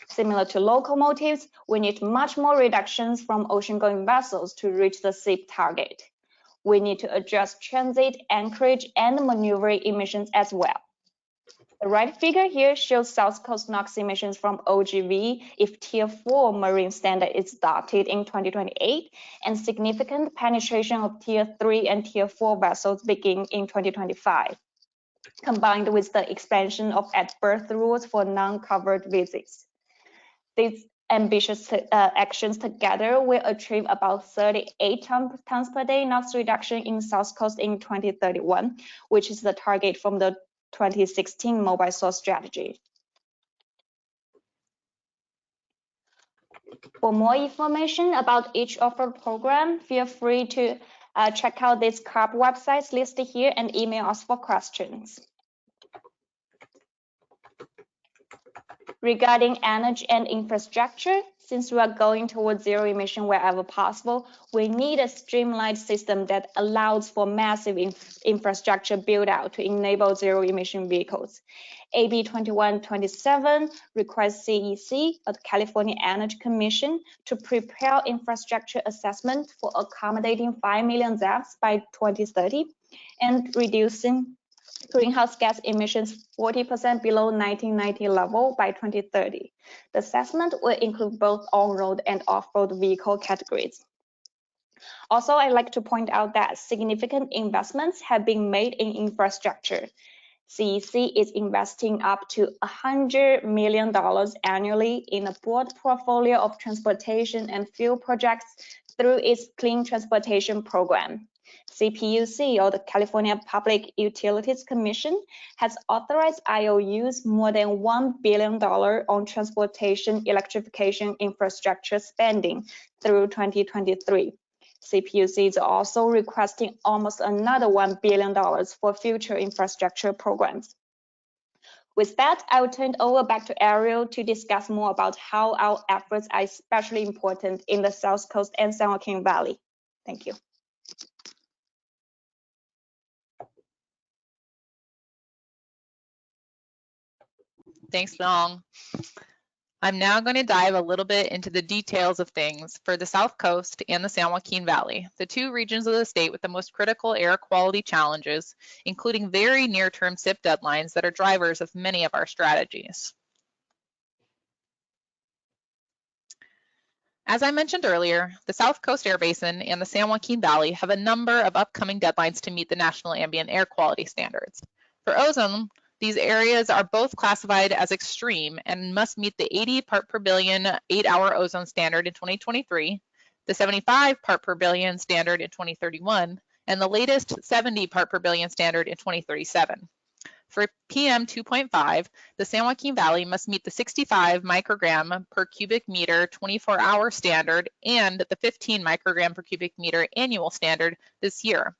Similar to locomotives, we need much more reductions from ocean-going vessels to reach the SIP target. We need to address transit, anchorage, and maneuver emissions as well. The right figure here shows South Coast NOx emissions from OGV if Tier 4 marine standard is adopted in 2028, and significant penetration of Tier 3 and Tier 4 vessels begin in 2025, combined with the expansion of at-berth rules for non-covered visits. These ambitious actions together will achieve about 38 tons per day NOx reduction in South Coast in 2031, which is the target from the 2016 mobile source strategy. For more information about each offered program, feel free to check out these CARB websites listed here and email us for questions. Regarding energy and infrastructure, since we are going towards zero emission wherever possible, we need a streamlined system that allows for massive infrastructure build out to enable zero emission vehicles. AB 2127 requires CEC, or the California Energy Commission, to prepare infrastructure assessment for accommodating 5 million ZEVs by 2030 and reducing greenhouse gas emissions 40% below 1990 level by 2030. The assessment will include both on-road and off-road vehicle categories. Also, I'd like to point out that significant investments have been made in infrastructure. CEC is investing up to $100 million annually in a broad portfolio of transportation and fuel projects through its Clean Transportation Program. CPUC, or the California Public Utilities Commission, has authorized IOUs more than $1 billion on transportation electrification infrastructure spending through 2023. CPUC is also requesting almost another $1 billion for future infrastructure programs. With that, I will turn it over back to Ariel to discuss more about how our efforts are especially important in the South Coast and San Joaquin Valley. Thank you. Thanks, Long. I'm now going to dive a little bit into the details of things for the South Coast and the San Joaquin Valley, the two regions of the state with the most critical air quality challenges, including very near-term SIP deadlines that are drivers of many of our strategies. As I mentioned earlier, the South Coast Air Basin and the San Joaquin Valley have a number of upcoming deadlines to meet the National Ambient Air Quality Standards. For ozone, these areas are both classified as extreme and must meet the 80 part per billion 8-hour ozone standard in 2023, the 75 part per billion standard in 2031, and the latest 70 part per billion standard in 2037. For PM 2.5, the San Joaquin Valley must meet the 65 microgram per cubic meter 24-hour standard and the 15 microgram per cubic meter annual standard this year.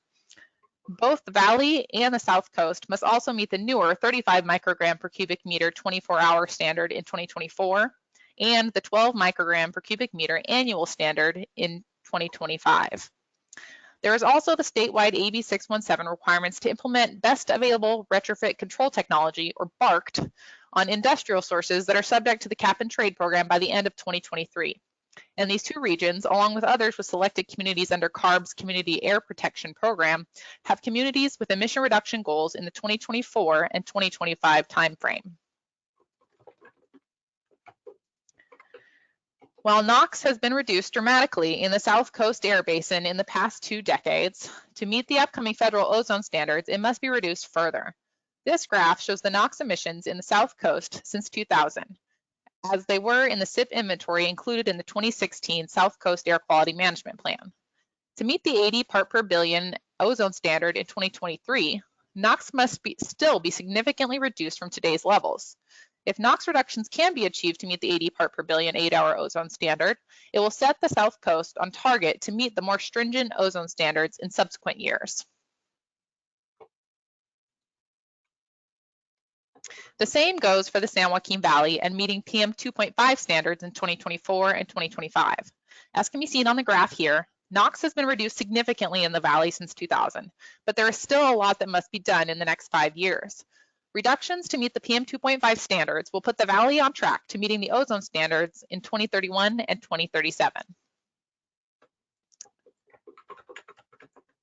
Both the Valley and the South Coast must also meet the newer 35 microgram per cubic meter 24-hour standard in 2024 and the 12 microgram per cubic meter annual standard in 2025. There is also the statewide AB 617 requirements to implement best available retrofit control technology, or BARCT, on industrial sources that are subject to the cap and trade program by the end of 2023. And these two regions, along with others with selected communities under CARB's Community Air Protection Program, have communities with emission reduction goals in the 2024 and 2025 timeframe. While NOx has been reduced dramatically in the South Coast Air Basin in the past 2 decades, to meet the upcoming federal ozone standards, it must be reduced further. This graph shows the NOx emissions in the South Coast since 2000, as they were in the SIP inventory included in the 2016 South Coast Air Quality Management Plan. To meet the 80 part per billion ozone standard in 2023, NOx must still be significantly reduced from today's levels. If NOx reductions can be achieved to meet the 80 part per billion 8-hour ozone standard, it will set the South Coast on target to meet the more stringent ozone standards in subsequent years. The same goes for the San Joaquin Valley and meeting PM 2.5 standards in 2024 and 2025. As can be seen on the graph here, NOx has been reduced significantly in the valley since 2000, but there is still a lot that must be done in the next 5 years. Reductions to meet the PM 2.5 standards will put the valley on track to meeting the ozone standards in 2031 and 2037.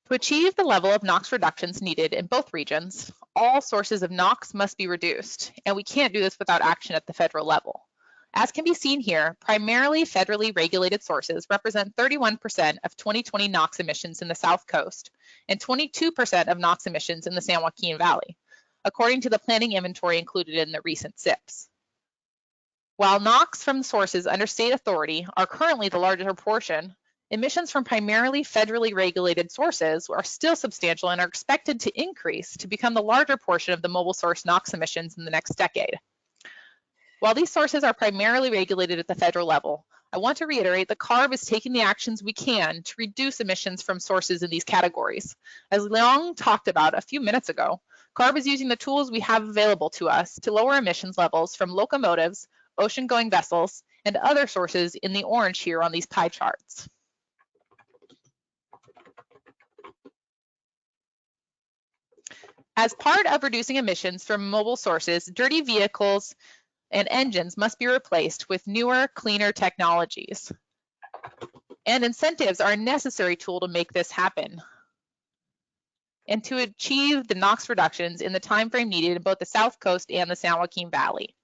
To achieve the level of NOx reductions needed in both regions, all sources of NOx must be reduced, and we can't do this without action at the federal level. As can be seen here, primarily federally regulated sources represent 31% of 2020 NOx emissions in the South Coast and 22% of NOx emissions in the San Joaquin Valley, according to the planning inventory included in the recent SIPs. While NOx from sources under state authority are currently the larger portion, emissions from primarily federally regulated sources are still substantial and are expected to increase to become the larger portion of the mobile source NOx emissions in the next decade. While these sources are primarily regulated at the federal level, I want to reiterate that CARB is taking the actions we can to reduce emissions from sources in these categories. As Leong talked about a few minutes ago, CARB is using the tools we have available to us to lower emissions levels from locomotives, ocean-going vessels, and other sources in the orange here on these pie charts. As part of reducing emissions from mobile sources, dirty vehicles and engines must be replaced with newer, cleaner technologies. And incentives are a necessary tool to make this happen and to achieve the NOx reductions in the timeframe needed in both the South Coast and the San Joaquin Valley.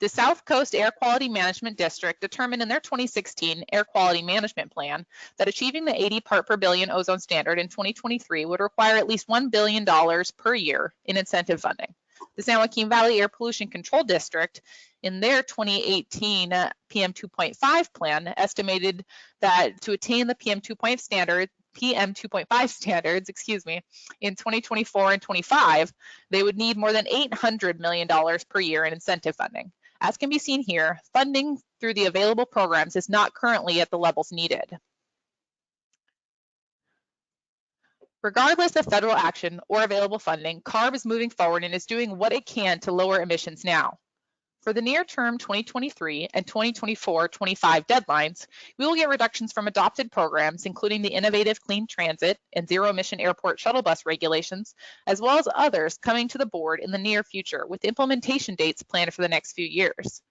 The South Coast Air Quality Management District determined in their 2016 Air Quality Management Plan that achieving the 80 part per billion ozone standard in 2023 would require at least $1 billion per year in incentive funding. The San Joaquin Valley Air Pollution Control District, in their 2018 PM 2.5 plan, estimated that to attain the PM 2.5 standards, in 2024 and 25, they would need more than $800 million per year in incentive funding. As can be seen here, funding through the available programs is not currently at the levels needed. Regardless of federal action or available funding, CARB is moving forward and is doing what it can to lower emissions now. For the near-term 2023 and 2024-25 deadlines, we will get reductions from adopted programs, including the innovative Clean Transit and zero-emission airport shuttle bus regulations, as well as others coming to the board in the near future, with implementation dates planned for the next few years.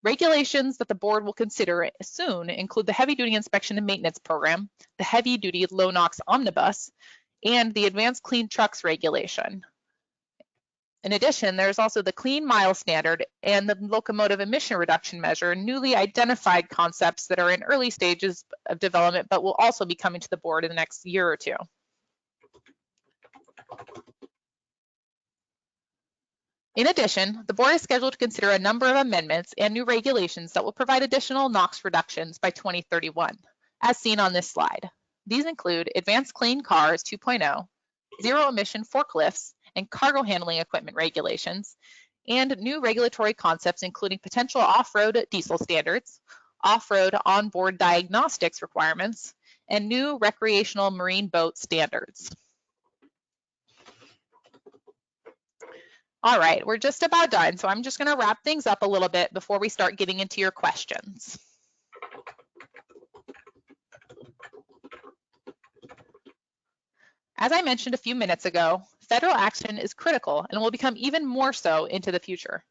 Regulations that the board will consider soon include the Heavy-Duty Inspection and Maintenance Program, the Heavy-Duty Low NOx Omnibus, and the Advanced Clean Trucks Regulation. In addition, there's also the Clean Mile Standard and the Locomotive Emission Reduction Measure, newly identified concepts that are in early stages of development, but will also be coming to the board in the next year or two. In addition, the board is scheduled to consider a number of amendments and new regulations that will provide additional NOx reductions by 2031, as seen on this slide. These include Advanced Clean Cars 2.0, zero-emission forklifts, and cargo handling equipment regulations, and new regulatory concepts including potential off-road diesel standards, off-road onboard diagnostics requirements, and new recreational marine boat standards. All right, we're just about done, so I'm just going to wrap things up a little bit before we start getting into your questions. As I mentioned a few minutes ago, federal action is critical and will become even more so into the future.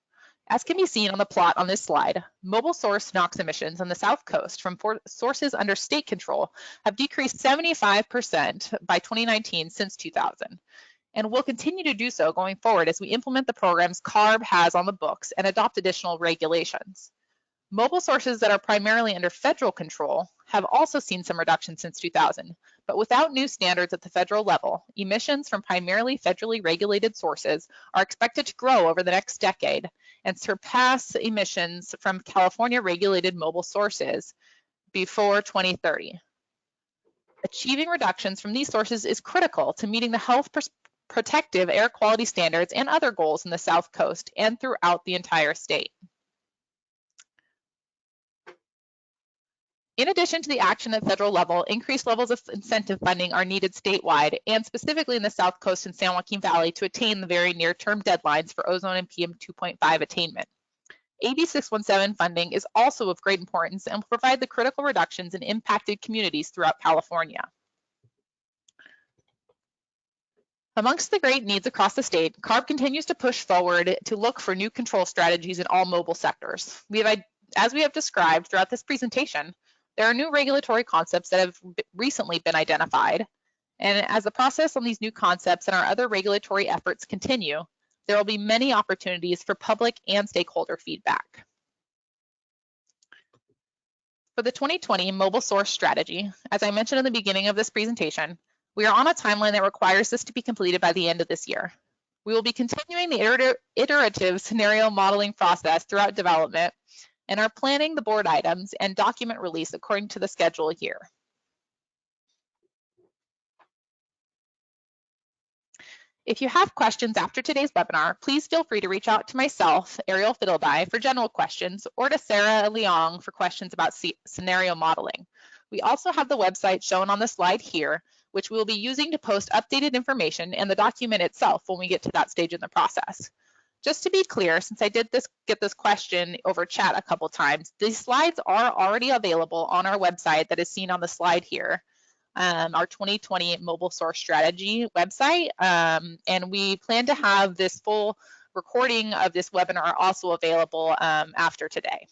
As can be seen on the plot on this slide, mobile source NOx emissions on the South Coast from sources under state control have decreased 75% by 2019 since 2000, and will continue to do so going forward as we implement the programs CARB has on the books and adopt additional regulations. Mobile sources that are primarily under federal control have also seen some reduction since 2000, but without new standards at the federal level, emissions from primarily federally regulated sources are expected to grow over the next decade and surpass emissions from California regulated mobile sources before 2030. Achieving reductions from these sources is critical to meeting the health protective air quality standards and other goals in the South Coast and throughout the entire state. In addition to the action at federal level, increased levels of incentive funding are needed statewide and specifically in the South Coast and San Joaquin Valley to attain the very near-term deadlines for ozone and PM 2.5 attainment. AB 617 funding is also of great importance and will provide the critical reductions in impacted communities throughout California. Amongst the great needs across the state, CARB continues to push forward to look for new control strategies in all mobile sectors. As we have described throughout this presentation, there are new regulatory concepts that have recently been identified, and as the process on these new concepts and our other regulatory efforts continue, there will be many opportunities for public and stakeholder feedback. For the 2020 mobile source strategy, as I mentioned in the beginning of this presentation, we are on a timeline that requires this to be completed by the end of this year. We will be continuing the iterative scenario modeling process throughout development and are planning the board items and document release according to the schedule here. If you have questions after today's webinar, please feel free to reach out to myself, Ariel Fiddledye, for general questions, or to Sarah Leong for questions about scenario modeling. We also have the website shown on the slide here, which we will be using to post updated information and the document itself when we get to that stage in the process. Just to be clear, since I did get this question over chat a couple times, these slides are already available on our website that is seen on the slide here, our 2020 mobile source strategy website, and we plan to have this full recording of this webinar also available after today.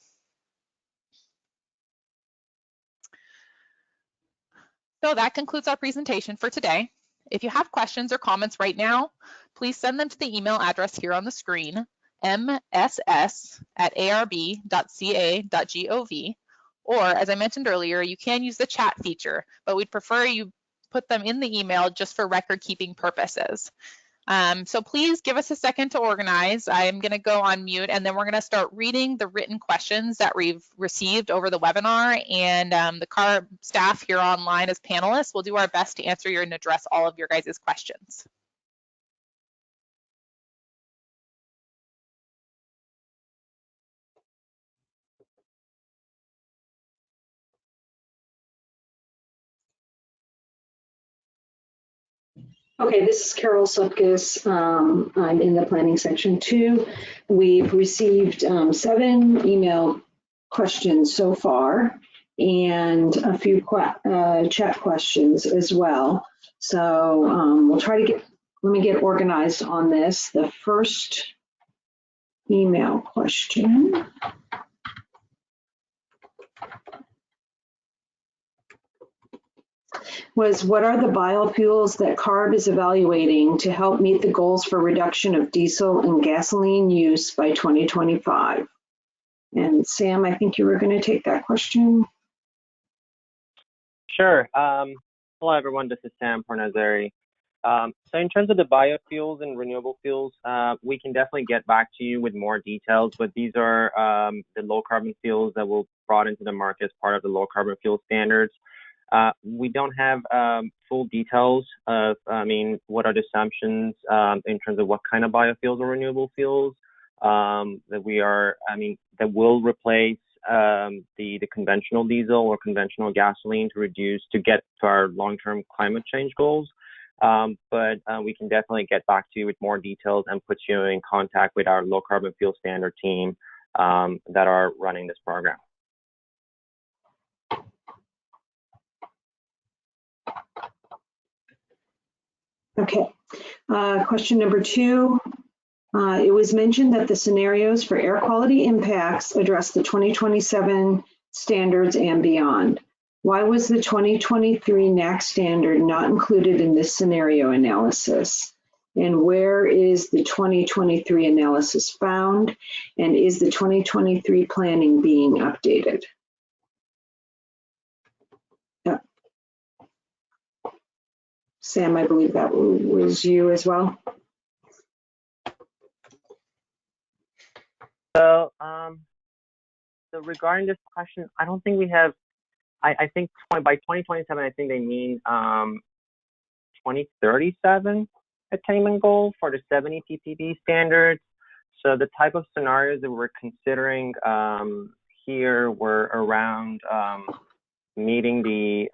So that concludes our presentation for today. If you have questions or comments right now, please send them to the email address here on the screen, mss@arb.ca.gov, or as I mentioned earlier, you can use the chat feature, but we'd prefer you put them in the email just for record-keeping purposes. So please give us a second to organize. I'm going to go on mute, and then we're going to start reading the written questions that we've received over the webinar, and the CARB staff here online as panelists will do our best to answer and address all of your guys' questions. Okay, this is Carol Supkis. I'm in the planning section 2. We've received 7 email questions so far and a few chat questions as well. So we'll try to let me get organized on this. The first email question was, what are the biofuels that CARB is evaluating to help meet the goals for reduction of diesel and gasoline use by 2025? And Sam, I think you were going to take that question. Sure. Hello, everyone. This is Sam Pornazeri. So in terms of the biofuels and renewable fuels, we can definitely get back to you with more details, but these are the low carbon fuels that will brought into the market as part of the low carbon fuel standards. We don't have full details of, what are the assumptions in terms of what kind of biofuels or renewable fuels that will replace the conventional diesel or conventional gasoline to get to our long-term climate change goals. But we can definitely get back to you with more details and put you in contact with our low carbon fuel standard team that are running this program. Okay. Question number 2. It was mentioned that the scenarios for air quality impacts address the 2027 standards and beyond. Why was the 2023 NAC standard not included in this scenario analysis? And where is the 2023 analysis found? And is the 2023 planning being updated? Sam, I believe that was you as well. So, so regarding this question, I don't think we have. I think by 2027, I think they mean 2037 attainment goal for the 70 ppb standards. So the type of scenarios that we're considering here were around meeting the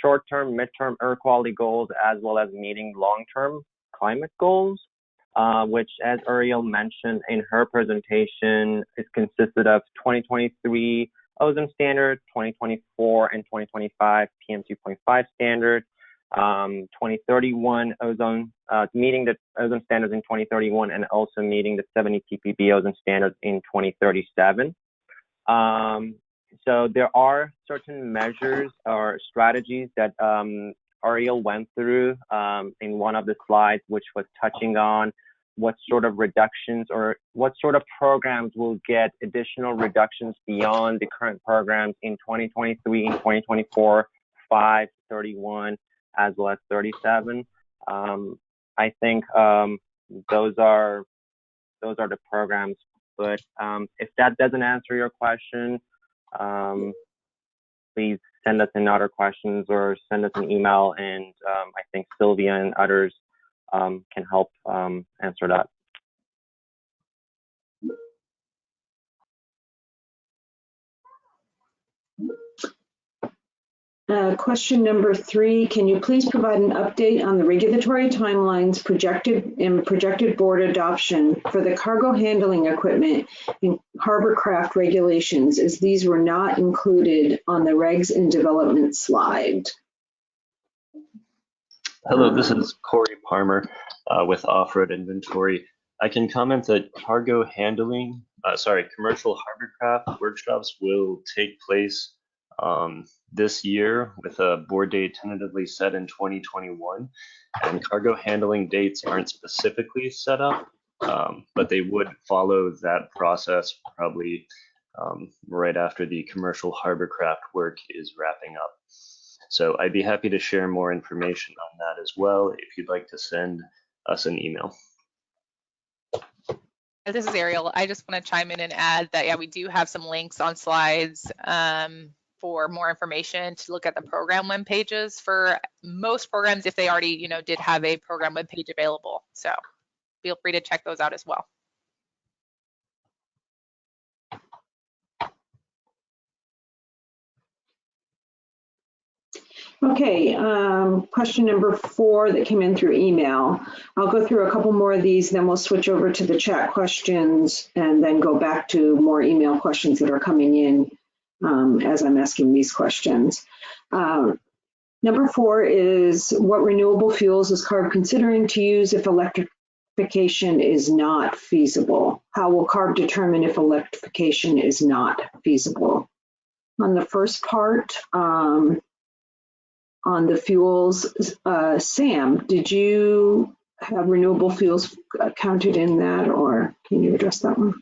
short-term, midterm air quality goals, as well as meeting long-term climate goals, which, as Ariel mentioned in her presentation, is consisted of 2023 ozone standard, 2024 and 2025 PM2.5 standard, 2031 ozone, meeting the ozone standards in 2031, and also meeting the 70 ppb ozone standards in 2037. So there are certain measures or strategies that Ariel went through in one of the slides, which was touching on what sort of reductions or what sort of programs will get additional reductions beyond the current programs in 2023, in 2024, 5, 31, as well as 37. I think those are the programs. But if that doesn't answer your question, please send us another questions or send us an email, and I think Sylvia and others can help answer that. Question number 3, can you please provide an update on the regulatory timelines projected board adoption for the cargo handling equipment and hovercraft regulations, as these were not included on the regs and development slide? Hello, this is Corey Palmer with Off-Road Inventory. I can comment that cargo handling, commercial hovercraft workshops will take place this year, with a board date tentatively set in 2021. And cargo handling dates aren't specifically set up, but they would follow that process probably right after the commercial hovercraft work is wrapping up. So I'd be happy to share more information on that as well if you'd like to send us an email. This is Ariel. I just want to chime in and add that, yeah, we do have some links on slides for more information to look at the program web pages for most programs, if they already, did have a program web page available. So feel free to check those out as well. Okay, question number 4 that came in through email. I'll go through a couple more of these, then we'll switch over to the chat questions and then go back to more email questions that are coming in as I'm asking these questions. Number 4 is, what renewable fuels is CARB considering to use if electrification is not feasible? How will CARB determine if electrification is not feasible? On the first part, on the fuels, Sam, did you have renewable fuels counted in that, or can you address that one?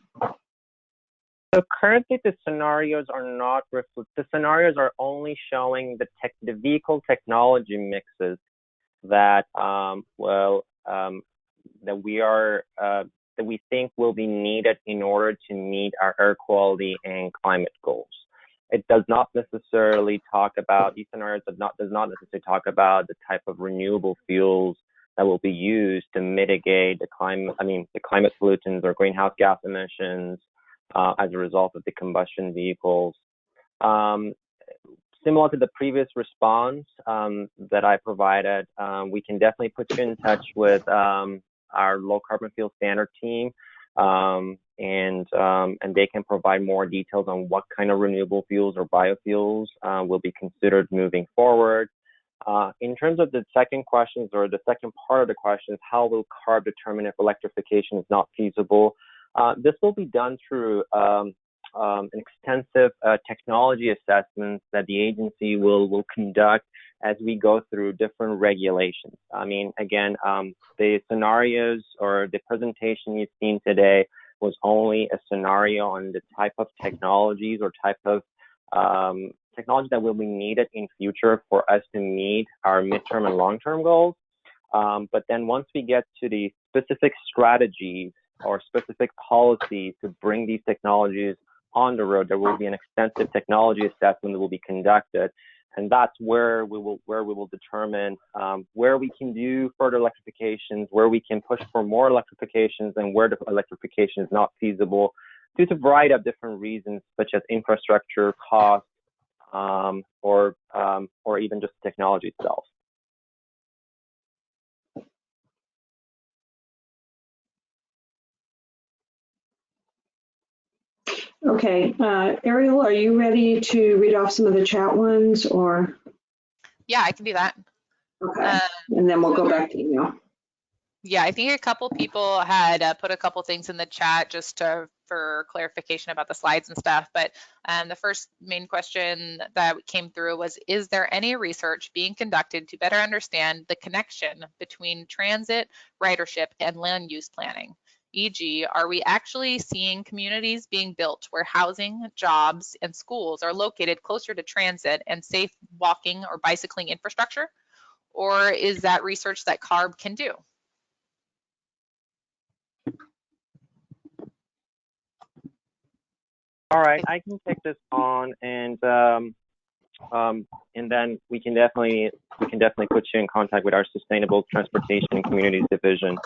So currently the scenarios are not the scenarios are only showing the vehicle technology mixes that that we think will be needed in order to meet our air quality and climate goals. It does not necessarily talk about, these scenarios does not necessarily talk about the type of renewable fuels that will be used to mitigate the climate pollutants or greenhouse gas emissions as a result of the combustion vehicles. Similar to the previous response that I provided, we can definitely put you in touch with our low carbon fuel standard team, and they can provide more details on what kind of renewable fuels or biofuels will be considered moving forward. In terms of the second questions, or the second part of the question, how will CARB determine if electrification is not feasible? This will be done through an extensive technology assessments that the agency will conduct as we go through different regulations. I mean, again, the scenarios or the presentation you've seen today was only a scenario on the type of technologies or type of technology that will be needed in future for us to meet our midterm and long-term goals. But then once we get to the specific strategies or specific policies to bring these technologies on the road, there will be an extensive technology assessment that will be conducted, and that's where we will determine where we can do further electrifications, where we can push for more electrifications, and where the electrification is not feasible due to a variety of different reasons, such as infrastructure, cost, or even just technology itself. Okay, Ariel, are you ready to read off some of the chat ones, or? Yeah, I can do that. Okay, and then we'll go back to email. Yeah, I think a couple people had put a couple things in the chat just for clarification about the slides and stuff. But the first main question that came through was, is there any research being conducted to better understand the connection between transit, ridership, and land use planning? E.g., are we actually seeing communities being built where housing, jobs, and schools are located closer to transit and safe walking or bicycling infrastructure? Or is that research that CARB can do? All right, I can take this on, and then we can definitely put you in contact with our Sustainable Transportation and Communities Division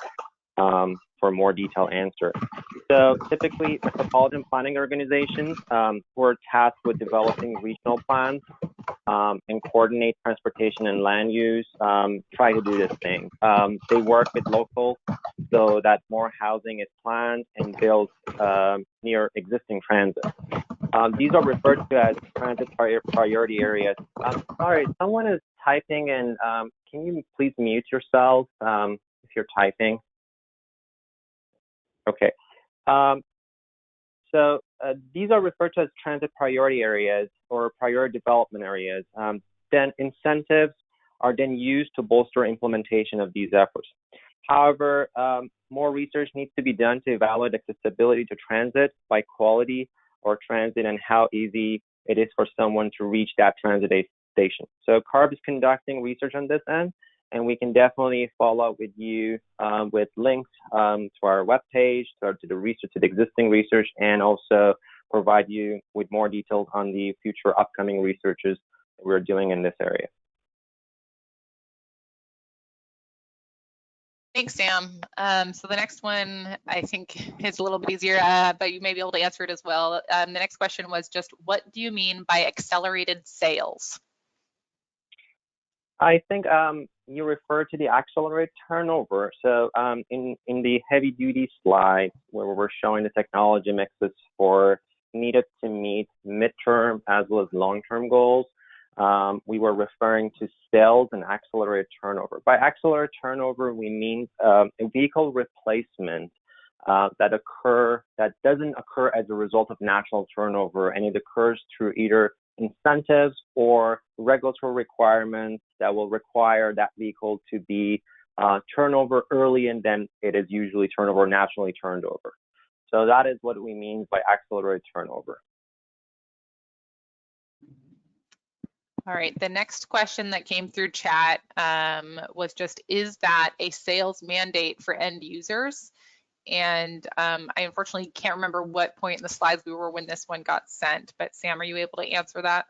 for a more detailed answer. So typically, metropolitan planning organizations who are tasked with developing regional plans and coordinate transportation and land use try to do this thing. They work with locals so that more housing is planned and built near existing transit. These are referred to as transit priority areas. Sorry, someone is typing, and can you please mute yourself if you're typing? Okay. So these are referred to as transit priority areas or priority development areas. Then incentives are then used to bolster implementation of these efforts. However, more research needs to be done to evaluate accessibility to transit by quality or transit and how easy it is for someone to reach that transit station. So CARB is conducting research on this end, and we can definitely follow up with you with links to our webpage, to the research, to the existing research, and also provide you with more details on the future upcoming researches that we're doing in this area. Thanks, Sam. So the next one, I think, is a little bit easier, but you may be able to answer it as well. The next question was just, what do you mean by accelerated sales? I think you refer to the accelerated turnover. So in the heavy duty slide where we're showing the technology mixes for needed to meet midterm as well as long-term goals, we were referring to sales and accelerated turnover. By accelerated turnover, we mean a vehicle replacement that doesn't occur as a result of natural turnover, and it occurs through either incentives or regulatory requirements that will require that vehicle to be turnover early, and then it is usually turnover naturally turned over. So that is what we mean by accelerated turnover. All right, the next question that came through chat was just, is that a sales mandate for end users? And I unfortunately can't remember what point in the slides we were when this one got sent, but Sam, are you able to answer that?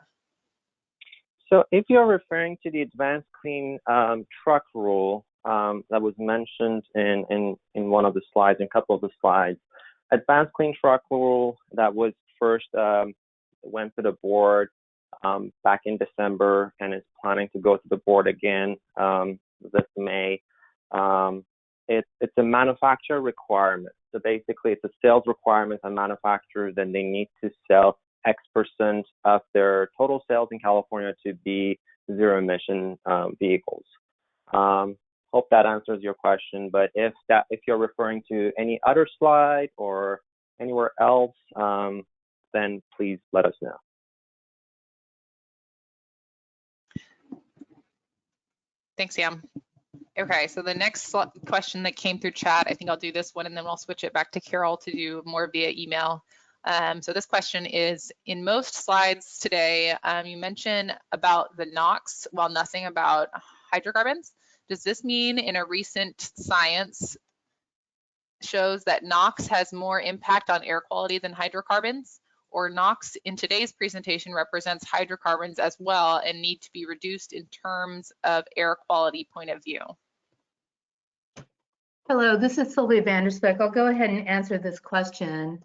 So if you're referring to the advanced clean truck rule that was mentioned in one of the slides, in a couple of the slides, advanced clean truck rule that was first went to the board back in December and is planning to go to the board again this May. It's a manufacturer requirement. So basically it's a sales requirement on manufacturers, and they need to sell X% of their total sales in California to be zero emission vehicles. Hope that answers your question, but if you're referring to any other slide or anywhere else, then please let us know. Thanks, Sam. Okay, so the next question that came through chat, I think I'll do this one and then we'll switch it back to Carol to do more via email. So this question is, in most slides today, you mention about the NOx while nothing about hydrocarbons. Does this mean in a recent science shows that NOx has more impact on air quality than hydrocarbons? Or NOx in today's presentation represents hydrocarbons as well and need to be reduced in terms of air quality point of view? Hello, this is Sylvia Vanderspeck. I'll go ahead and answer this question.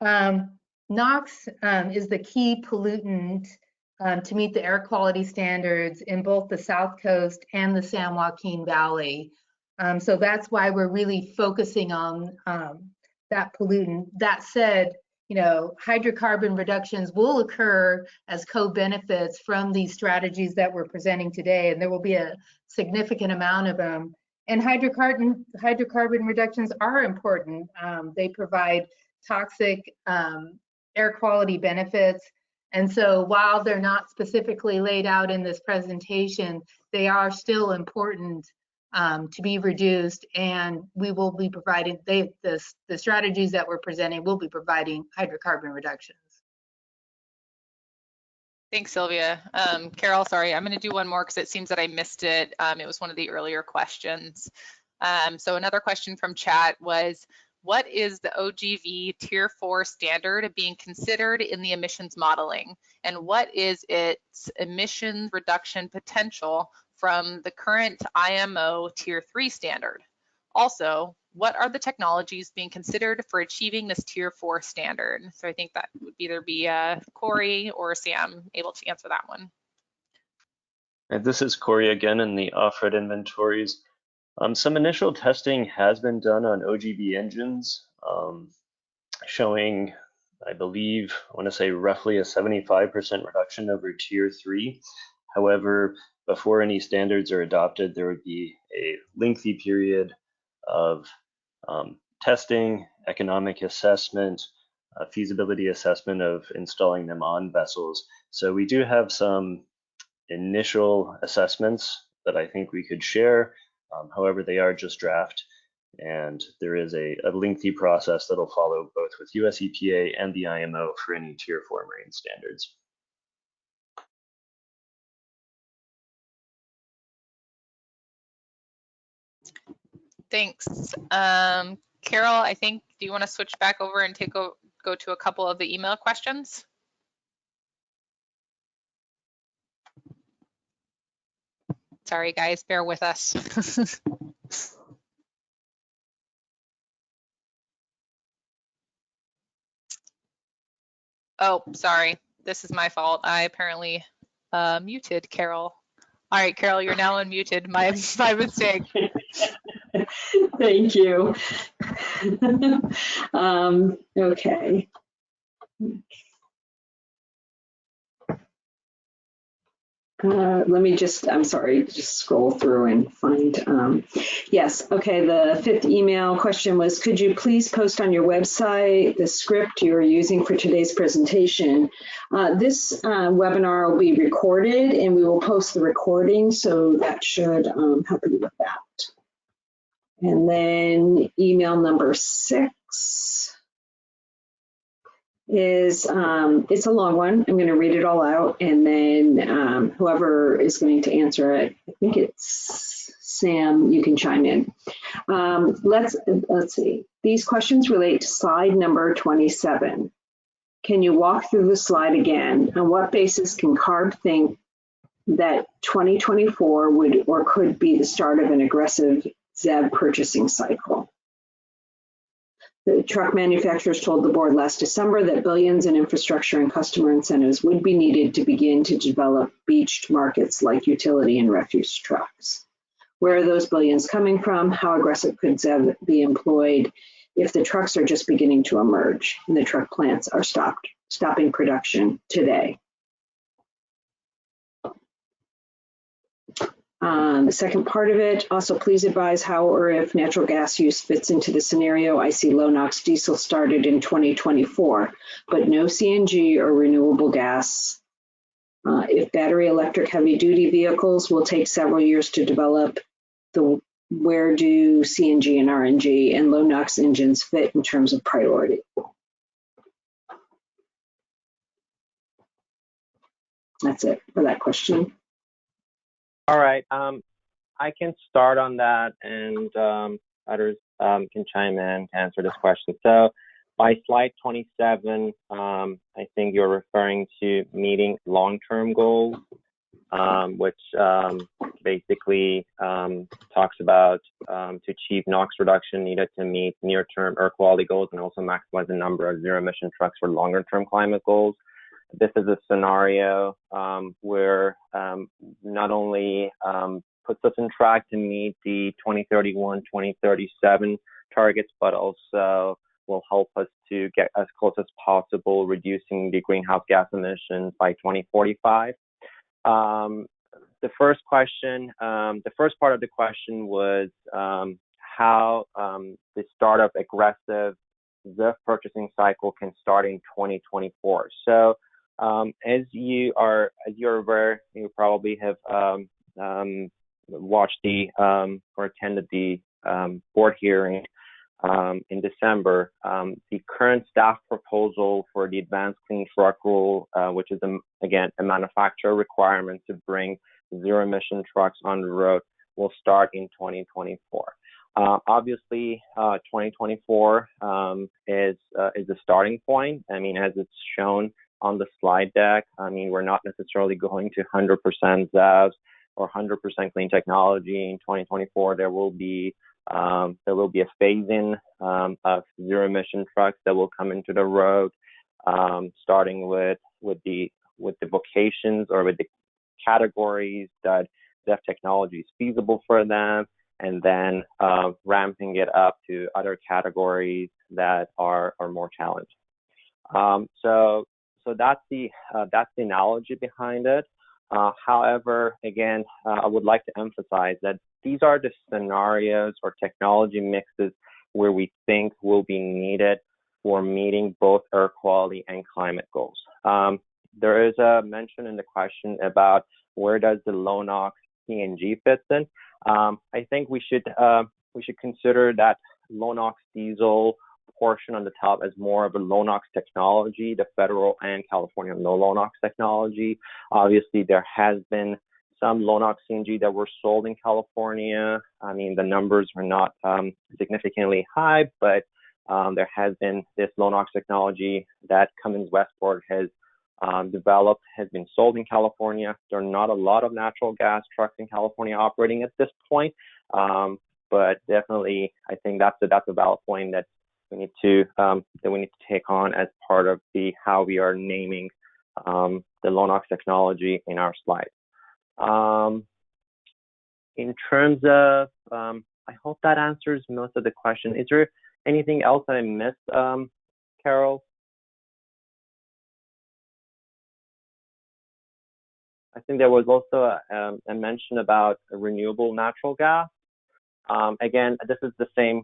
NOx is the key pollutant to meet the air quality standards in both the South Coast and the San Joaquin Valley. So that's why we're really focusing on that pollutant. That said, you know, hydrocarbon reductions will occur as co-benefits from these strategies that we're presenting today, and there will be a significant amount of them. And hydrocarbon reductions are important. They provide toxic air quality benefits. And so while they're not specifically laid out in this presentation, they are still important to be reduced, and we will be providing, the strategies that we're presenting will be providing hydrocarbon reductions. Thanks, Sylvia. Carol, sorry, I'm going to do one more because it seems that I missed it. It was one of the earlier questions. So another question from chat was, what is the OGV Tier 4 standard being considered in the emissions modeling? And what is its emission reduction potential from the current IMO Tier 3 standard? Also, what are the technologies being considered for achieving this Tier 4 standard? So I think that would either be Corey or Sam able to answer that one. And this is Corey again in the off-road inventories. Some initial testing has been done on OGV engines, showing, I believe, I want to say roughly a 75% reduction over Tier 3. However, before any standards are adopted, there would be a lengthy period of testing, economic assessment, feasibility assessment of installing them on vessels. So we do have some initial assessments that I think we could share. However, they are just draft, and there is a lengthy process that'll follow both with US EPA and the IMO for any Tier 4 marine standards. Thanks. Carol, I think, do you want to switch back over and go to a couple of the email questions? Sorry, guys, bear with us. Oh, sorry, this is my fault. I apparently muted Carol All right, Carol, you're now unmuted. My mistake. Thank you. Okay. Let me just, I'm sorry, just scroll through and find, yes, okay, the fifth email question was, could you please post on your website the script you're using for today's presentation? This webinar will be recorded and we will post the recording, so that should help you with that. And then email number 6 is, it's a long one. I'm going to read it all out, and then whoever is going to answer it, I think it's Sam, you can chime in. Let's see. These questions relate to slide number 27. Can you walk through the slide again? On what basis can CARB think that 2024 would or could be the start of an aggressive ZEV purchasing cycle? The truck manufacturers told the board last December that billions in infrastructure and customer incentives would be needed to begin to develop beached markets like utility and refuse trucks. Where are those billions coming from? How aggressive could ZEV be employed if the trucks are just beginning to emerge and the truck plants are stopping production today? The second part of it, also please advise how or if natural gas use fits into the scenario. I see low NOx diesel started in 2024, but no CNG or renewable gas. If battery electric heavy duty vehicles will take several years to develop, where do CNG and RNG and low NOx engines fit in terms of priority? That's it for that question. All right. I can start on that, and others can chime in to answer this question. So by slide 27, I think you're referring to meeting long-term goals, which basically talks about to achieve NOx reduction needed to meet near-term air quality goals and also maximize the number of zero-emission trucks for longer-term climate goals. This is a scenario where not only puts us on track to meet the 2031, 2037 targets, but also will help us to get as close as possible reducing the greenhouse gas emissions by 2045. The first question, the first part of the question was how the start of aggressive ZEV purchasing cycle can start in 2024. So as you're aware, you probably have watched the or attended the board hearing in December. The current staff proposal for the Advanced Clean Truck Rule, which is again a manufacturer requirement to bring zero-emission trucks on the road, will start in 2024. Obviously, 2024 is the starting point. I mean, as it's shown on the slide deck, I mean, we're not necessarily going to 100% ZEVs or 100% clean technology in 2024. There will be a phase-in of zero-emission trucks that will come into the road, starting with the vocations or with the categories that ZEV technology is feasible for them, and then ramping it up to other categories that are more challenging. So that's the analogy behind it. However, again, I would like to emphasize that these are the scenarios or technology mixes where we think will be needed for meeting both air quality and climate goals. There is a mention in the question about where does the low NOx CNG fit in. I think we should consider that low NOx diesel portion on the top as more of a low NOx technology, the federal and California low NOx technology. Obviously, there has been some low NOx CNG that were sold in California. I mean, the numbers are not significantly high, but there has been this low NOx technology that Cummins Westport has developed, has been sold in California. There are not a lot of natural gas trucks in California operating at this point, but definitely, I think that's a valid point that we need to take on as part of how we are naming the low NOx technology in our slide. In terms of, I hope that answers most of the question. Is there anything else that I missed, Carol? I think there was also a mention about renewable natural gas. Again, this is the same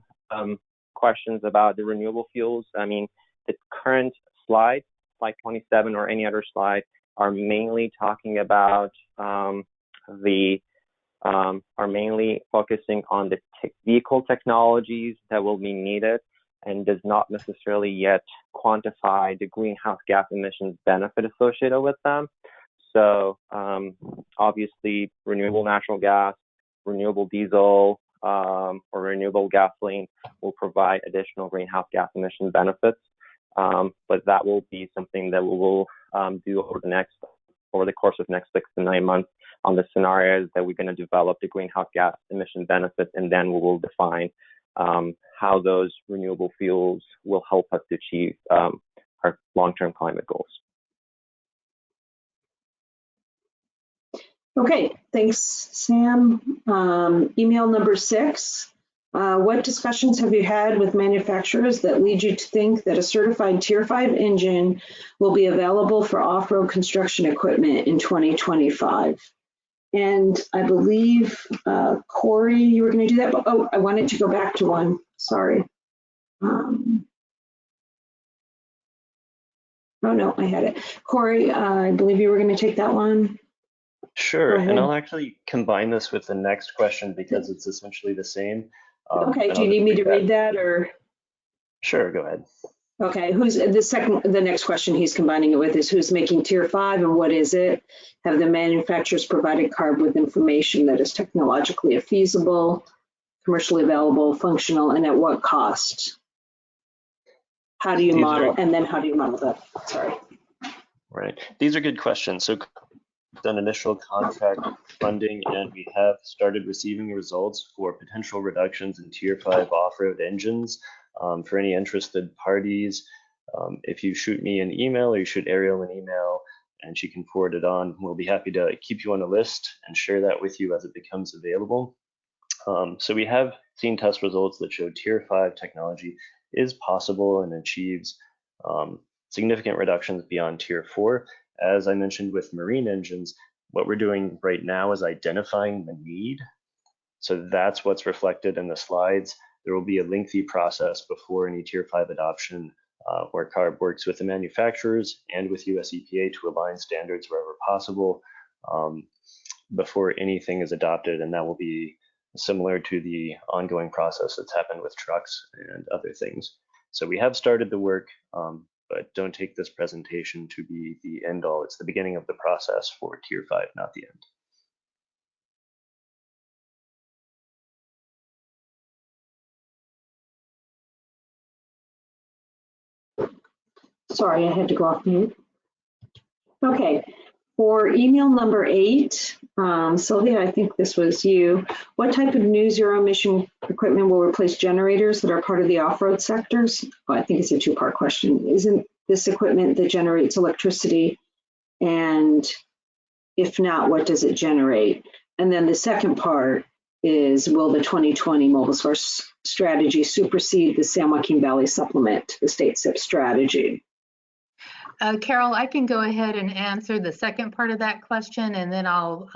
questions about the renewable fuels. I mean, the current slide 27 or any other slide, are mainly talking about are mainly focusing on the vehicle technologies that will be needed, and does not necessarily yet quantify the greenhouse gas emissions benefit associated with them. So obviously, renewable natural gas, renewable diesel, or renewable gasoline will provide additional greenhouse gas emission benefits. But that will be something that we will do over the course of next 6 to 9 months on the scenarios that we're going to develop the greenhouse gas emission benefits, and then we will define how those renewable fuels will help us to achieve our long-term climate goals. Okay, thanks, Sam. Email number 6. What discussions have you had with manufacturers that lead you to think that a certified Tier 5 engine will be available for off-road construction equipment in 2025? And I believe, Corey, you were going to do that, but I wanted to go back to one. Sorry. Oh no, I had it. Corey, I believe you were going to take that one. Sure, and I'll actually combine this with the next question because it's essentially the same. Okay, do you need me to read that, or? Sure, go ahead. Okay, the next question he's combining it with is who's making Tier 5 and what is it? Have the manufacturers provided CARB with information that is technologically feasible, commercially available, functional, and at what cost? How do you model, and then how do you model that? Sorry. Right, these are good questions. So done initial contract funding, and we have started receiving results for potential reductions in Tier 5 off-road engines. For any interested parties, if you shoot me an email or you shoot Ariel an email and she can forward it on, we'll be happy to keep you on the list and share that with you as it becomes available. So we have seen test results that show Tier 5 technology is possible and achieves significant reductions beyond Tier 4. As I mentioned with marine engines, what we're doing right now is identifying the need. So that's what's reflected in the slides. There will be a lengthy process before any Tier 5 adoption where CARB works with the manufacturers and with US EPA to align standards wherever possible before anything is adopted, and that will be similar to the ongoing process that's happened with trucks and other things. So we have started the work, but don't take this presentation to be the end all. It's the beginning of the process for Tier 5, not the end. Sorry, I had to go off mute. Okay, for email number 8, Sylvia, I think this was you. What type of new zero emission equipment will replace generators that are part of the off-road sectors? Well, I think it's a 2-part question. Isn't this equipment that generates electricity? And if not, what does it generate? And then the second part is, will the 2020 mobile source strategy supersede the San Joaquin Valley supplement to the state SIP strategy? Carol, I can go ahead and answer the second part of that question, and then I'll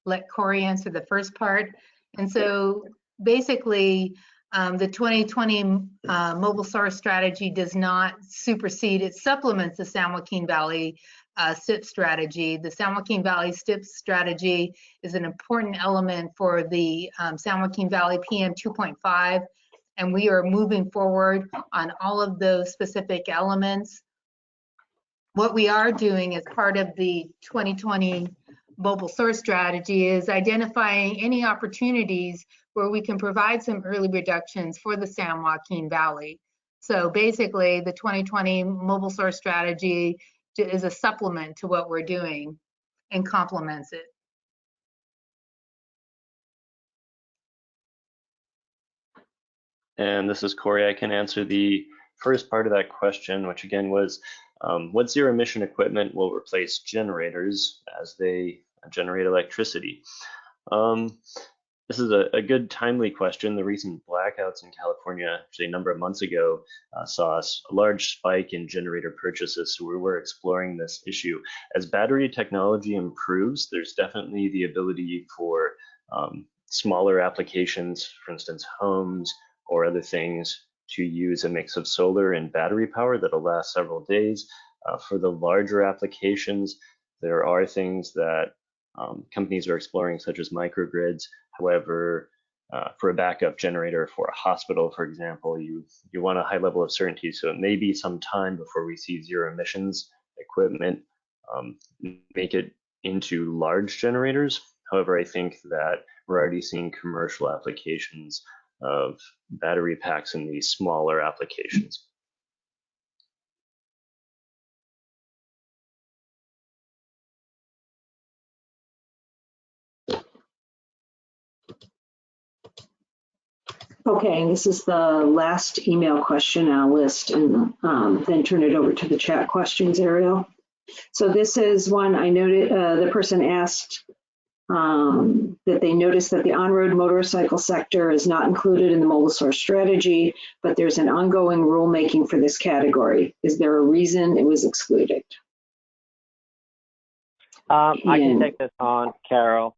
let Corey answer the first part. And so basically, the 2020 mobile source strategy does not supersede, it supplements the San Joaquin Valley SIP strategy. The San Joaquin Valley SIP strategy is an important element for the San Joaquin Valley PM 2.5, and we are moving forward on all of those specific elements. What we are doing as part of the 2020 mobile source strategy is identifying any opportunities where we can provide some early reductions for the San Joaquin Valley. So basically, the 2020 mobile source strategy is a supplement to what we're doing and complements it. And this is Corey. I can answer the first part of that question, which again was, what zero emission equipment will replace generators as they generate electricity? This is a good timely question. The recent blackouts in California, actually a number of months ago, saw a large spike in generator purchases. So we were exploring this issue. As battery technology improves, there's definitely the ability for smaller applications, for instance, homes or other things, to use a mix of solar and battery power that'll last several days. For the larger applications, there are things that companies are exploring, such as microgrids. However, for a backup generator for a hospital, for example, you want a high level of certainty. So it may be some time before we see zero emissions equipment make it into large generators. However, I think that we're already seeing commercial applications of battery packs in these smaller applications. Okay, and this is the last email question I'll list and then turn it over to the chat questions, Ariel. So this is one I noted, the person asked that they noticed that the on-road motorcycle sector is not included in the mobile source strategy, but there's an ongoing rulemaking for this category. Is there a reason it was excluded? I can take this on, Carol.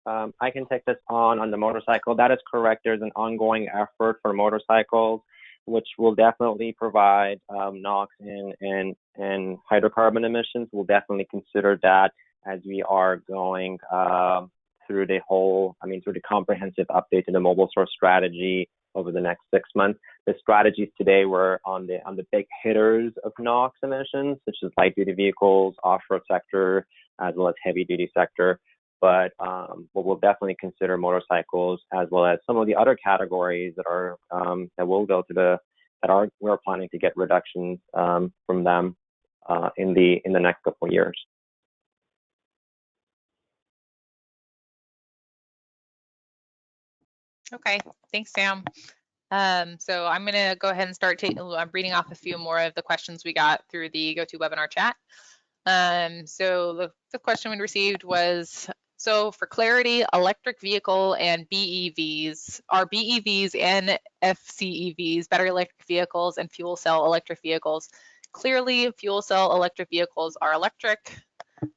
I can take this on the motorcycle. That is correct. There's an ongoing effort for motorcycles, which will definitely provide NOx and hydrocarbon emissions. We'll definitely consider that as we are going through the comprehensive update to the mobile source strategy over the next 6 months. The strategies today were on the big hitters of NOx emissions, such as light duty vehicles, off-road sector, as well as heavy duty sector. But we'll definitely consider motorcycles as well as some of the other categories that are that will go to we're planning to get reductions from them in the next couple of years. Okay, thanks, Sam. So I'm going to go ahead and start I'm reading off a few more of the questions we got through the GoToWebinar chat. So the question we received was, so for clarity, electric vehicle and BEVs, are BEVs and FCEVs, battery electric vehicles, and fuel cell electric vehicles? Clearly, fuel cell electric vehicles are electric.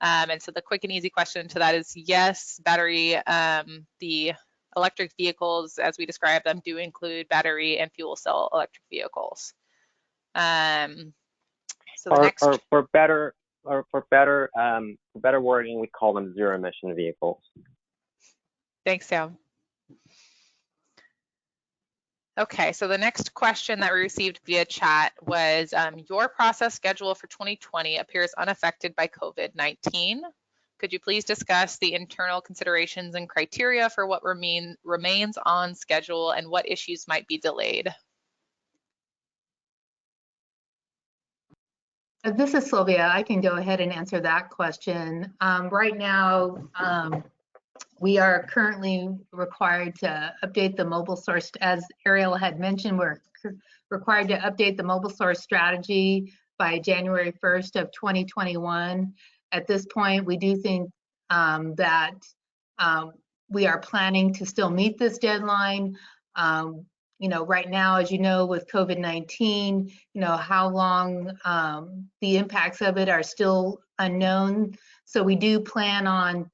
And so the quick and easy question to that is yes, the electric vehicles, as we described them, do include battery and fuel cell electric vehicles. So the next, for better wording, we call them zero emission vehicles. Thanks, Sam. Okay, so the next question that we received via chat was, your process schedule for 2020 appears unaffected by COVID-19. Could you please discuss the internal considerations and criteria for what remains on schedule and what issues might be delayed? This is Sylvia. I can go ahead and answer that question. Right now, we are currently required to update the mobile source. As Ariel had mentioned, we're required to update the mobile source strategy by January 1st of 2021. At this point, we do think that we are planning to still meet this deadline. Right now, as you know, with COVID-19, how long the impacts of it are still unknown. So we do plan on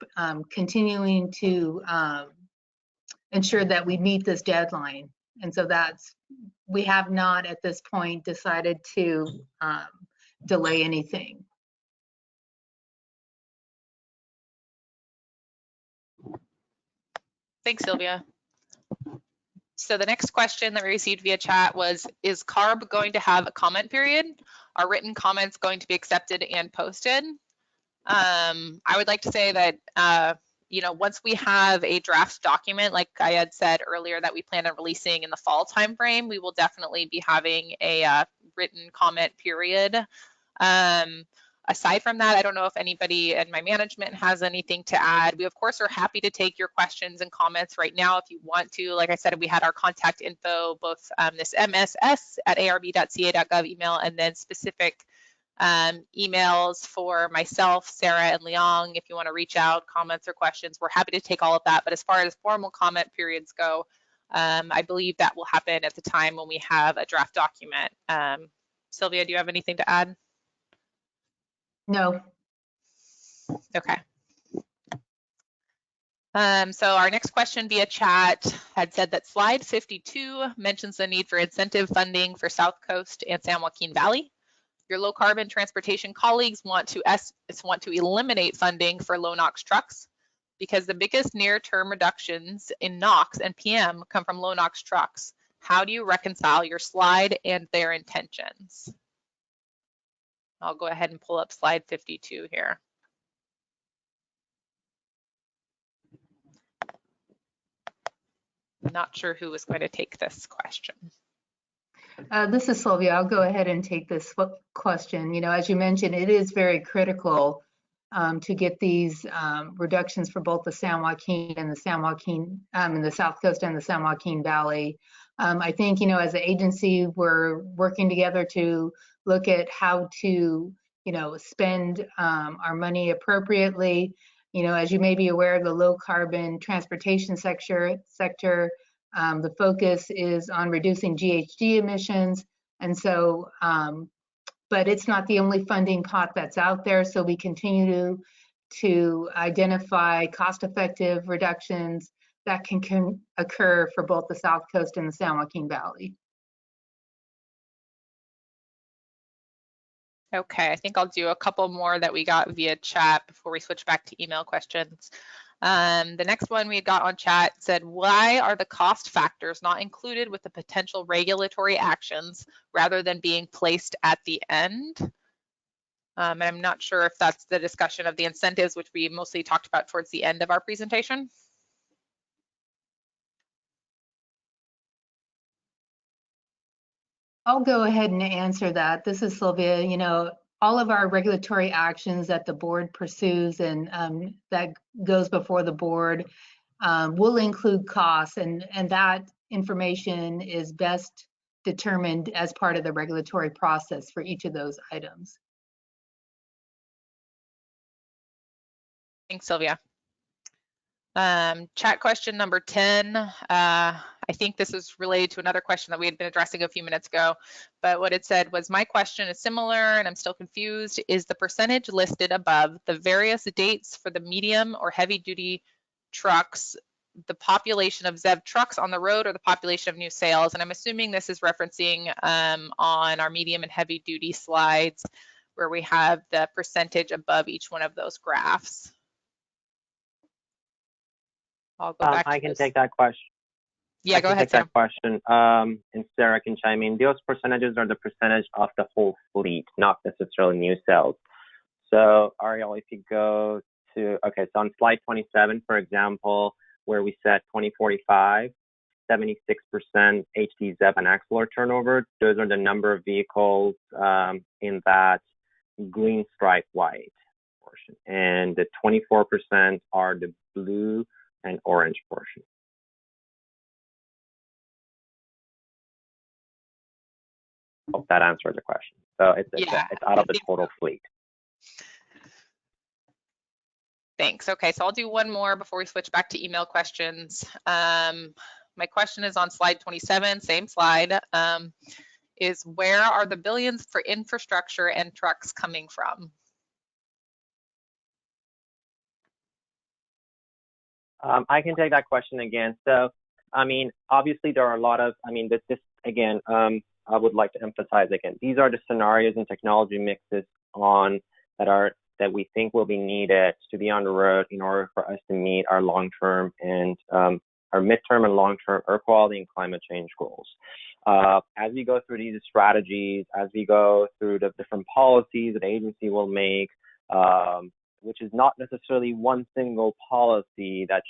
continuing to ensure that we meet this deadline. And so we have not at this point decided to delay anything. Thanks, Sylvia. So the next question that we received via chat was, is CARB going to have a comment period? Are written comments going to be accepted and posted? I would like to say that, once we have a draft document, like I had said earlier, that we plan on releasing in the fall timeframe, we will definitely be having a written comment period. Aside from that, I don't know if anybody in my management has anything to add. We, of course, are happy to take your questions and comments right now if you want to. Like I said, we had our contact info, both this mss@arb.ca.gov email and then specific emails for myself, Sarah, and Liang. If you want to reach out, comments or questions, we're happy to take all of that. But as far as formal comment periods go, I believe that will happen at the time when we have a draft document. Sylvia, do you have anything to add? No. Okay. So our next question via chat had said that slide 52 mentions the need for incentive funding for South Coast and San Joaquin Valley. Your low carbon transportation colleagues want to eliminate funding for low NOx trucks because the biggest near-term reductions in NOx and PM come from low NOx trucks. How do you reconcile your slide and their intentions? I'll go ahead and pull up slide 52 here. I'm not sure who is going to take this question. This is Sylvia. I'll go ahead and take this question. You know, as you mentioned, it is very critical to get these reductions for both the San Joaquin and the San Joaquin and the South Coast and the San Joaquin Valley. I think, you know, as an agency, we're working together to look at how to, you know, spend our money appropriately. You know, as you may be aware, the low carbon transportation sector, the focus is on reducing GHG emissions. And so, but it's not the only funding pot that's out there. So we continue to identify cost-effective reductions that can occur for both the South Coast and the San Joaquin Valley. Okay, I think I'll do a couple more that we got via chat before we switch back to email questions. The next one we got on chat said, why are the cost factors not included with the potential regulatory actions rather than being placed at the end? And I'm not sure if that's the discussion of the incentives, which we mostly talked about towards the end of our presentation. I'll go ahead and answer that. This is Sylvia. You know, all of our regulatory actions that the board pursues and that goes before the board will include costs, and that information is best determined as part of the regulatory process for each of those items. Thanks, Sylvia. Chat question number 10. I think this is related to another question that we had been addressing a few minutes ago, but what it said was, my question is similar and I'm still confused. Is the percentage listed above the various dates for the medium or heavy duty trucks the population of ZEV trucks on the road or the population of new sales? And I'm assuming this is referencing on our medium and heavy duty slides where we have the percentage above each one of those graphs. I'll go back. I can take that question. Yeah, go ahead, Sam. That question, and Sarah can chime in. Those percentages are the percentage of the whole fleet, not necessarily new sales. So Ariel, if you go to, okay, so on slide 27, for example, where we set 2045, 76% HD ZEV and Axler turnover, those are the number of vehicles in that green stripe white portion. And the 24% are the blue and orange portion. Hope that answered the question. So it's out of the total fleet. Thanks. Okay, so I'll do one more before we switch back to email questions. My question is on slide 27, same slide, is where are the billions for infrastructure and trucks coming from? I can take that question again. So, I mean, obviously there are a lot of, I mean, this again, I would like to emphasize again, these are the scenarios and technology mixes that we think will be needed to be on the road in order for us to meet our long-term and our midterm and long-term air quality and climate change goals. As we go through these strategies, as we go through the different policies that the agency will make, which is not necessarily one single policy that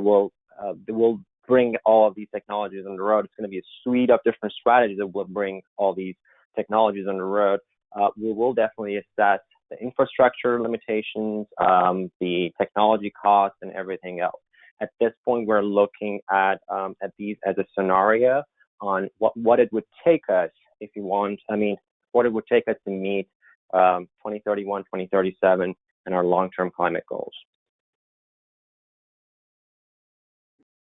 will bring all of these technologies on the road. It's going to be a suite of different strategies that will bring all these technologies on the road. We will definitely assess the infrastructure limitations, the technology costs, and everything else. At this point, we're looking at these as a scenario on what it would take us if you want. I mean, what it would take us to meet 2031, 2037, and our long-term climate goals.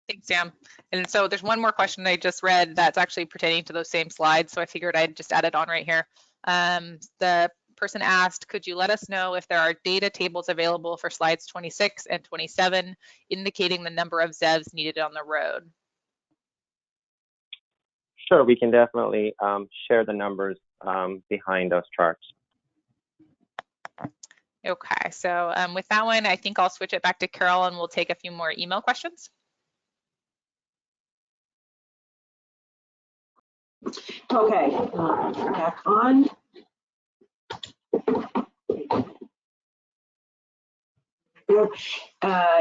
Thanks, Sam. And so there's one more question I just read that's actually pertaining to those same slides, so I figured I'd just add it on right here. The person asked, could you let us know if there are data tables available for slides 26 and 27 indicating the number of ZEVs needed on the road? Sure, we can definitely share the numbers behind those charts. Okay, so with that one, I think I'll switch it back to Carol and we'll take a few more email questions. Okay, back on.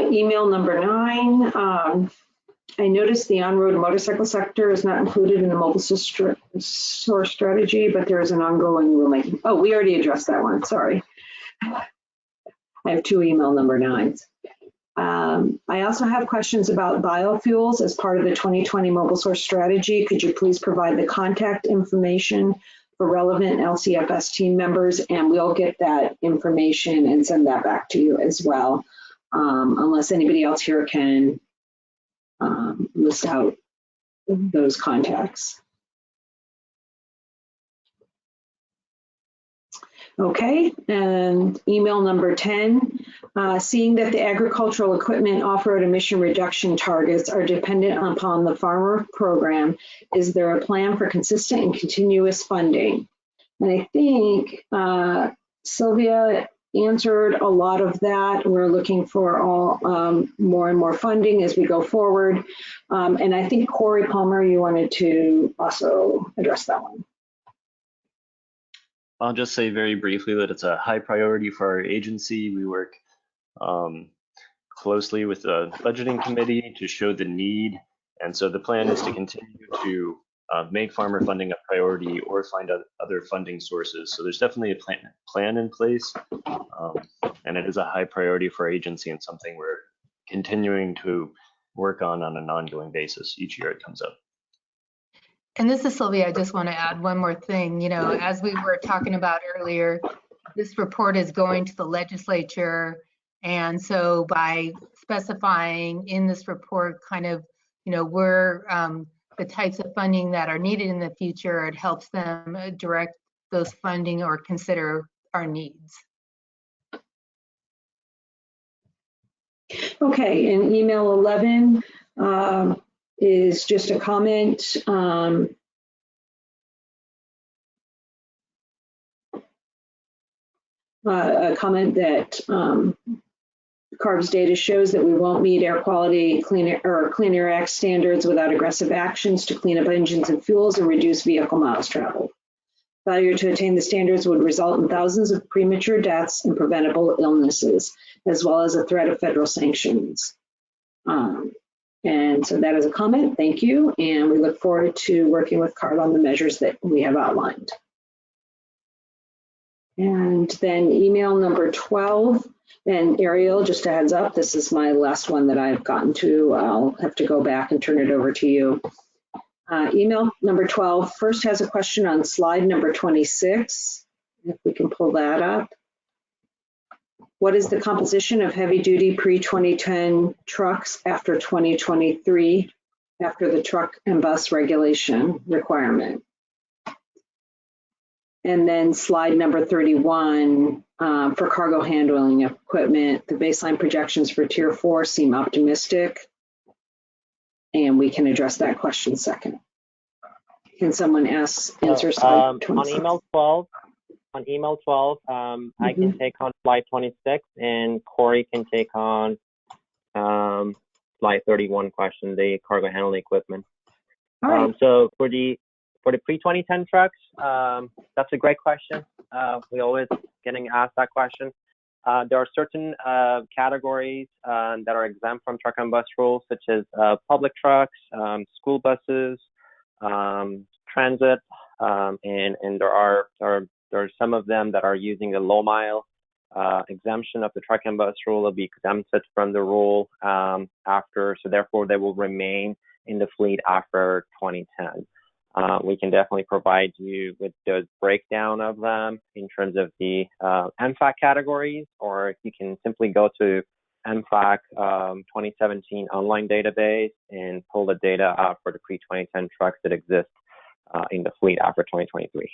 Email number 9. I noticed the on-road motorcycle sector is not included in the mobile source strategy, but there is an ongoing rulemaking. Oh, we already addressed that one, sorry. I have 2 email number 9s. I also have questions about biofuels as part of the 2020 mobile source strategy. Could you please provide the contact information for relevant LCFS team members, and we'll get that information and send that back to you as well, unless anybody else here can list out those contacts. Okay, and email number 10, seeing that the agricultural equipment off-road emission reduction targets are dependent upon the farmer program, is there a plan for consistent and continuous funding? And I think Sylvia answered a lot of that. We're looking for all more and more funding as we go forward. And I think Corey Palmer, you wanted to also address that one. I'll just say very briefly that it's a high priority for our agency. We work closely with the budgeting committee to show the need. And so the plan is to continue to make farmer funding a priority or find other funding sources. So there's definitely a plan in place. And it is a high priority for our agency and something we're continuing to work on an ongoing basis. Each year it comes up. And this is Sylvia. I just want to add one more thing. You know, as we were talking about earlier, this report is going to the legislature. And so by specifying in this report kind of, you know, where the types of funding that are needed in the future, it helps them direct those funding or consider our needs. Okay, and email 11 is just a comment. A comment that CARB's data shows that we won't meet air quality Clean Air Act standards without aggressive actions to clean up engines and fuels and reduce vehicle miles traveled. Failure to attain the standards would result in thousands of premature deaths and preventable illnesses, as well as a threat of federal sanctions. And so that is a comment, thank you. And we look forward to working with CARB on the measures that we have outlined. And then email number 12, and Ariel, just a heads up, this is my last one that I've gotten to. I'll have to go back and turn it over to you. Email number 12 first has a question on slide number 26, if we can pull that up. What is the composition of heavy-duty pre-2010 trucks after 2023, after the truck and bus regulation requirement? And then slide number 31, for cargo handling equipment, the baseline projections for Tier 4 seem optimistic, and we can address that question second. Can someone answer slide 26? On email 12, I can take on slide 26, and Corey can take on slide 31 question, the cargo handling equipment. All right. So for the pre-2010 trucks, that's a great question. We always getting asked that question. There are certain categories that are exempt from truck and bus rules, such as public trucks, school buses, transit, and there are some of them that are using the low mile exemption of the truck and bus rule will be exempted from the rule after, so therefore they will remain in the fleet after 2010. we can definitely provide you with those breakdown of them in terms of the MFAC categories, or you can simply go to MFAC 2017 online database and pull the data out for the pre-2010 trucks that exist in the fleet after 2023.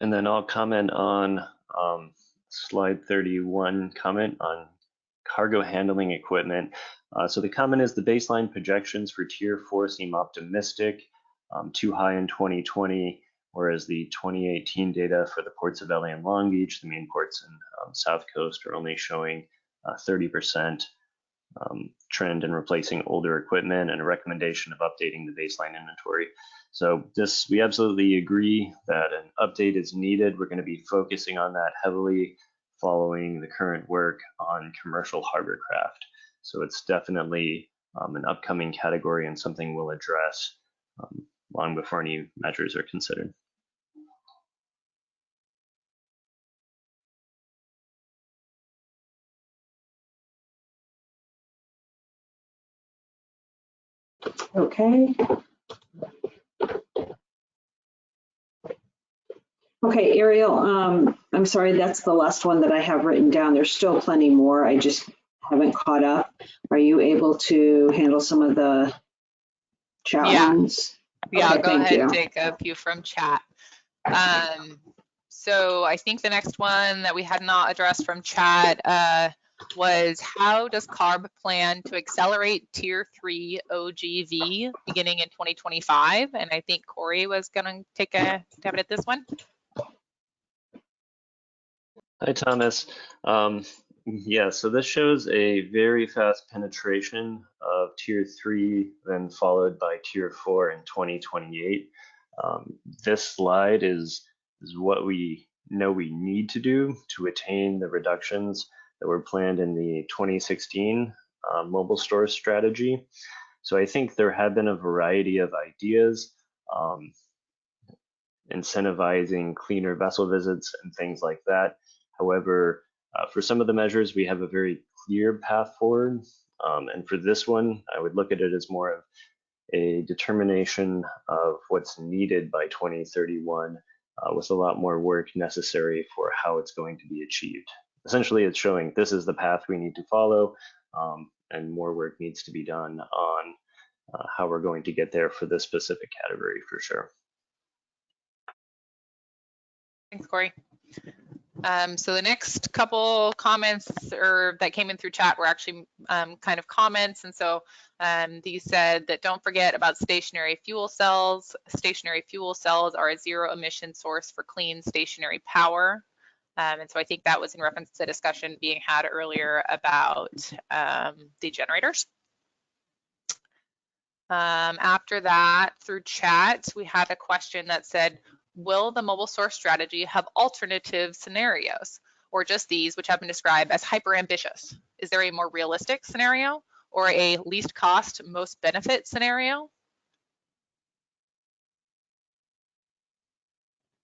And then I'll comment on slide 31, comment on cargo handling equipment. So the comment is the baseline projections for Tier 4 seem optimistic, too high in 2020, whereas the 2018 data for the ports of LA and Long Beach, the main ports in South Coast, are only showing 30% trend in replacing older equipment and a recommendation of updating the baseline inventory. So this, we absolutely agree that an update is needed. We're going to be focusing on that heavily following the current work on commercial harbor craft. So it's definitely an upcoming category and something we'll address long before any measures are considered. Okay. Okay, Ariel, I'm sorry, that's the last one that I have written down. There's still plenty more. I just haven't caught up. Are you able to handle some of the chat ones? Yeah, Okay, I'll go thank ahead and you. take a few from chat. So I think the next one that we had not addressed from chat was, how does CARB plan to accelerate Tier 3 OGV beginning in 2025? And I think Corey was going to take a stab at this one. Hi, Thomas. Yeah, so this shows a very fast penetration of Tier 3, then followed by Tier 4 in 2028. This slide is what we know we need to do to attain the reductions that were planned in the 2016 mobile store strategy. So I think there have been a variety of ideas, incentivizing cleaner vessel visits and things like that. However, for some of the measures, we have a very clear path forward. And for this one, I would look at it as more of a determination of what's needed by 2031, with a lot more work necessary for how it's going to be achieved. Essentially, it's showing this is the path we need to follow, and more work needs to be done on how we're going to get there for this specific category for sure. Thanks, Corey. So the next couple comments that came in through chat were actually kind of comments. And so these said that don't forget about stationary fuel cells. Stationary fuel cells are a zero emission source for clean stationary power. And so I think that was in reference to the discussion being had earlier about the generators. After that, through chat, we had a question that said, will the mobile source strategy have alternative scenarios, or just these which have been described as hyper ambitious? Is there a more realistic scenario or a least cost, most benefit scenario?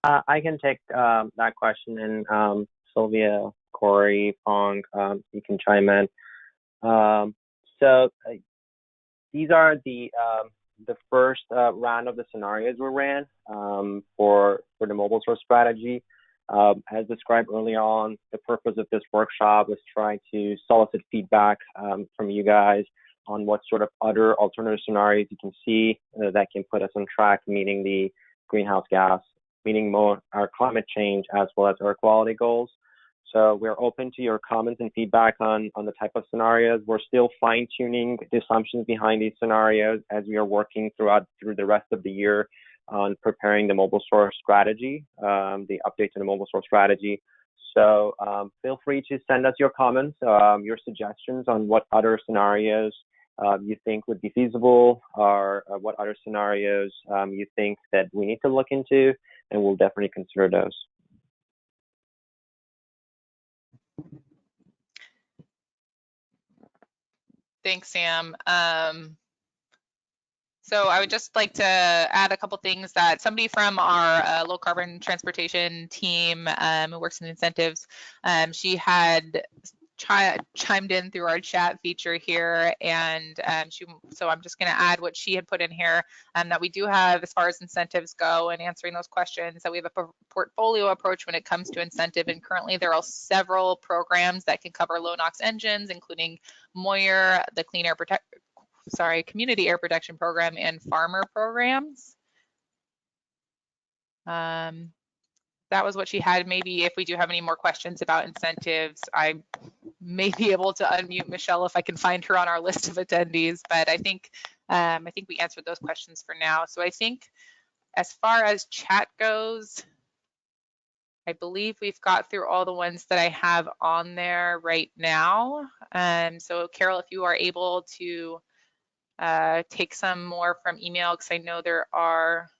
I can take that question, and Sylvia, Corey, Pong, you can chime in. So these are the first round of the scenarios we ran for the mobile source strategy. As described early on, the purpose of this workshop was trying to solicit feedback from you guys on what sort of other alternative scenarios you can see that can put us on track meeting the greenhouse gas, meaning more our climate change as well as air quality goals. So we're open to your comments and feedback on the type of scenarios. We're still fine-tuning the assumptions behind these scenarios as we are working through the rest of the year on preparing the mobile source strategy, the update to the mobile source strategy. So feel free to send us your comments, your suggestions on what other scenarios you think would be feasible, or what other scenarios you think that we need to look into, and we'll definitely consider those. Thanks, Sam. So I would just like to add a couple things that somebody from our low carbon transportation team who works in incentives, she had chimed in through our chat feature here, and so I'm just going to add what she had put in here, that we do have, as far as incentives go and answering those questions, that we have a portfolio approach when it comes to incentive, and currently there are several programs that can cover low NOx engines, including Moyer, the Community Air Protection Program, and farmer programs. That was what she had. Maybe if we do have any more questions about incentives, I may be able to unmute Michelle if I can find her on our list of attendees, but I think we answered those questions for now. So I think as far as chat goes, I believe we've got through all the ones that I have on there right now. So Carol, if you are able to take some more from email, because I know there are.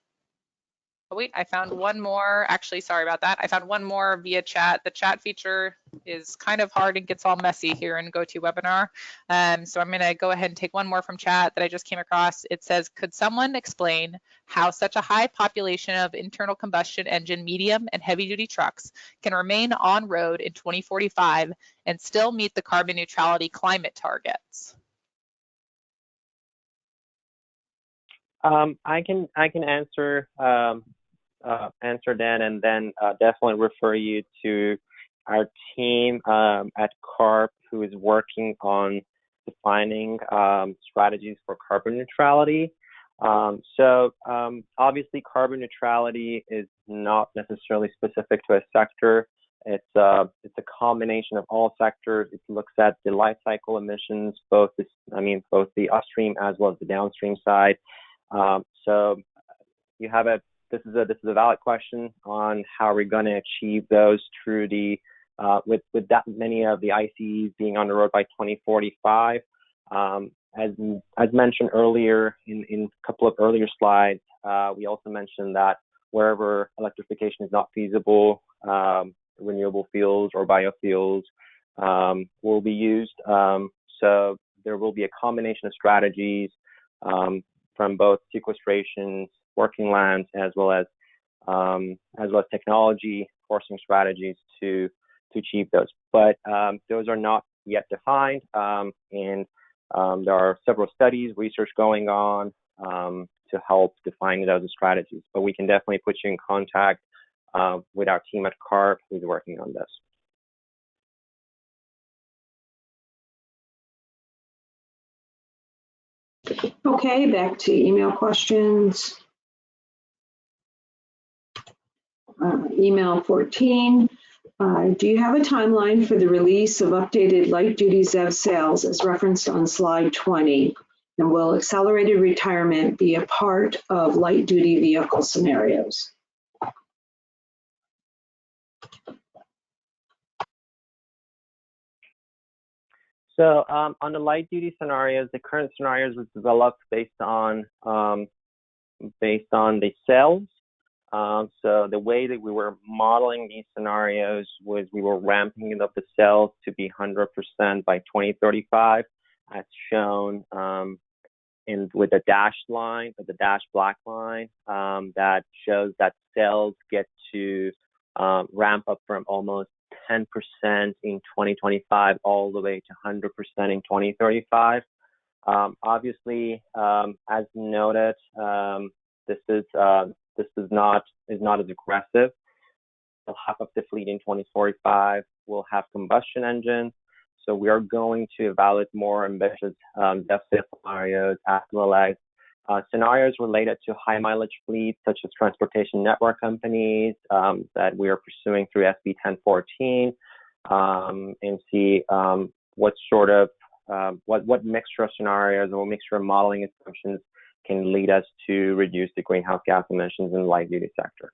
Oh wait, I found one more. Actually, sorry about that. I found one more via chat. The chat feature is kind of hard and gets all messy here in GoToWebinar. So I'm going to go ahead and take one more from chat that I just came across. It says, could someone explain how such a high population of internal combustion engine medium and heavy duty trucks can remain on road in 2045 and still meet the carbon neutrality climate targets? I can answer Dan, and then definitely refer you to our team at CARB, who is working on defining strategies for carbon neutrality. Obviously, carbon neutrality is not necessarily specific to a sector. It's a combination of all sectors. It looks at the life cycle emissions, both the upstream as well as the downstream side. So you have this is a valid question on how we're going to achieve those through the with that many of the ICEs being on the road by 2045. As mentioned earlier in a couple of earlier slides, we also mentioned that wherever electrification is not feasible, renewable fuels or biofuels will be used. So there will be a combination of strategies from both sequestration, working lands, as well as technology forcing strategies to achieve those. But those are not yet defined, and there are several studies, research going on to help define those strategies. But we can definitely put you in contact with our team at CARB who's working on this. Okay, back to email questions. Email 14. Do you have a timeline for the release of updated light-duty ZEV sales as referenced on slide 20? And will accelerated retirement be a part of light-duty vehicle scenarios? So on the light-duty scenarios, the current scenarios was developed based on the sales. So the way that we were modeling these scenarios was we were ramping up the sales to be 100% by 2035, as shown with the dashed line, or the dashed black line, that shows that sales get to ramp up from almost 10% in 2025 all the way to 100% in 2035. Obviously, as noted, this is not as aggressive. So half of the fleet in 2045 will have combustion engines. So we are going to evaluate more ambitious deficit scenarios, as well as scenarios related to high mileage fleets, such as transportation network companies that we are pursuing through SB 1014, and see what sort of what mixture of scenarios or what mixture of modeling assumptions can lead us to reduce the greenhouse gas emissions in the light duty sector.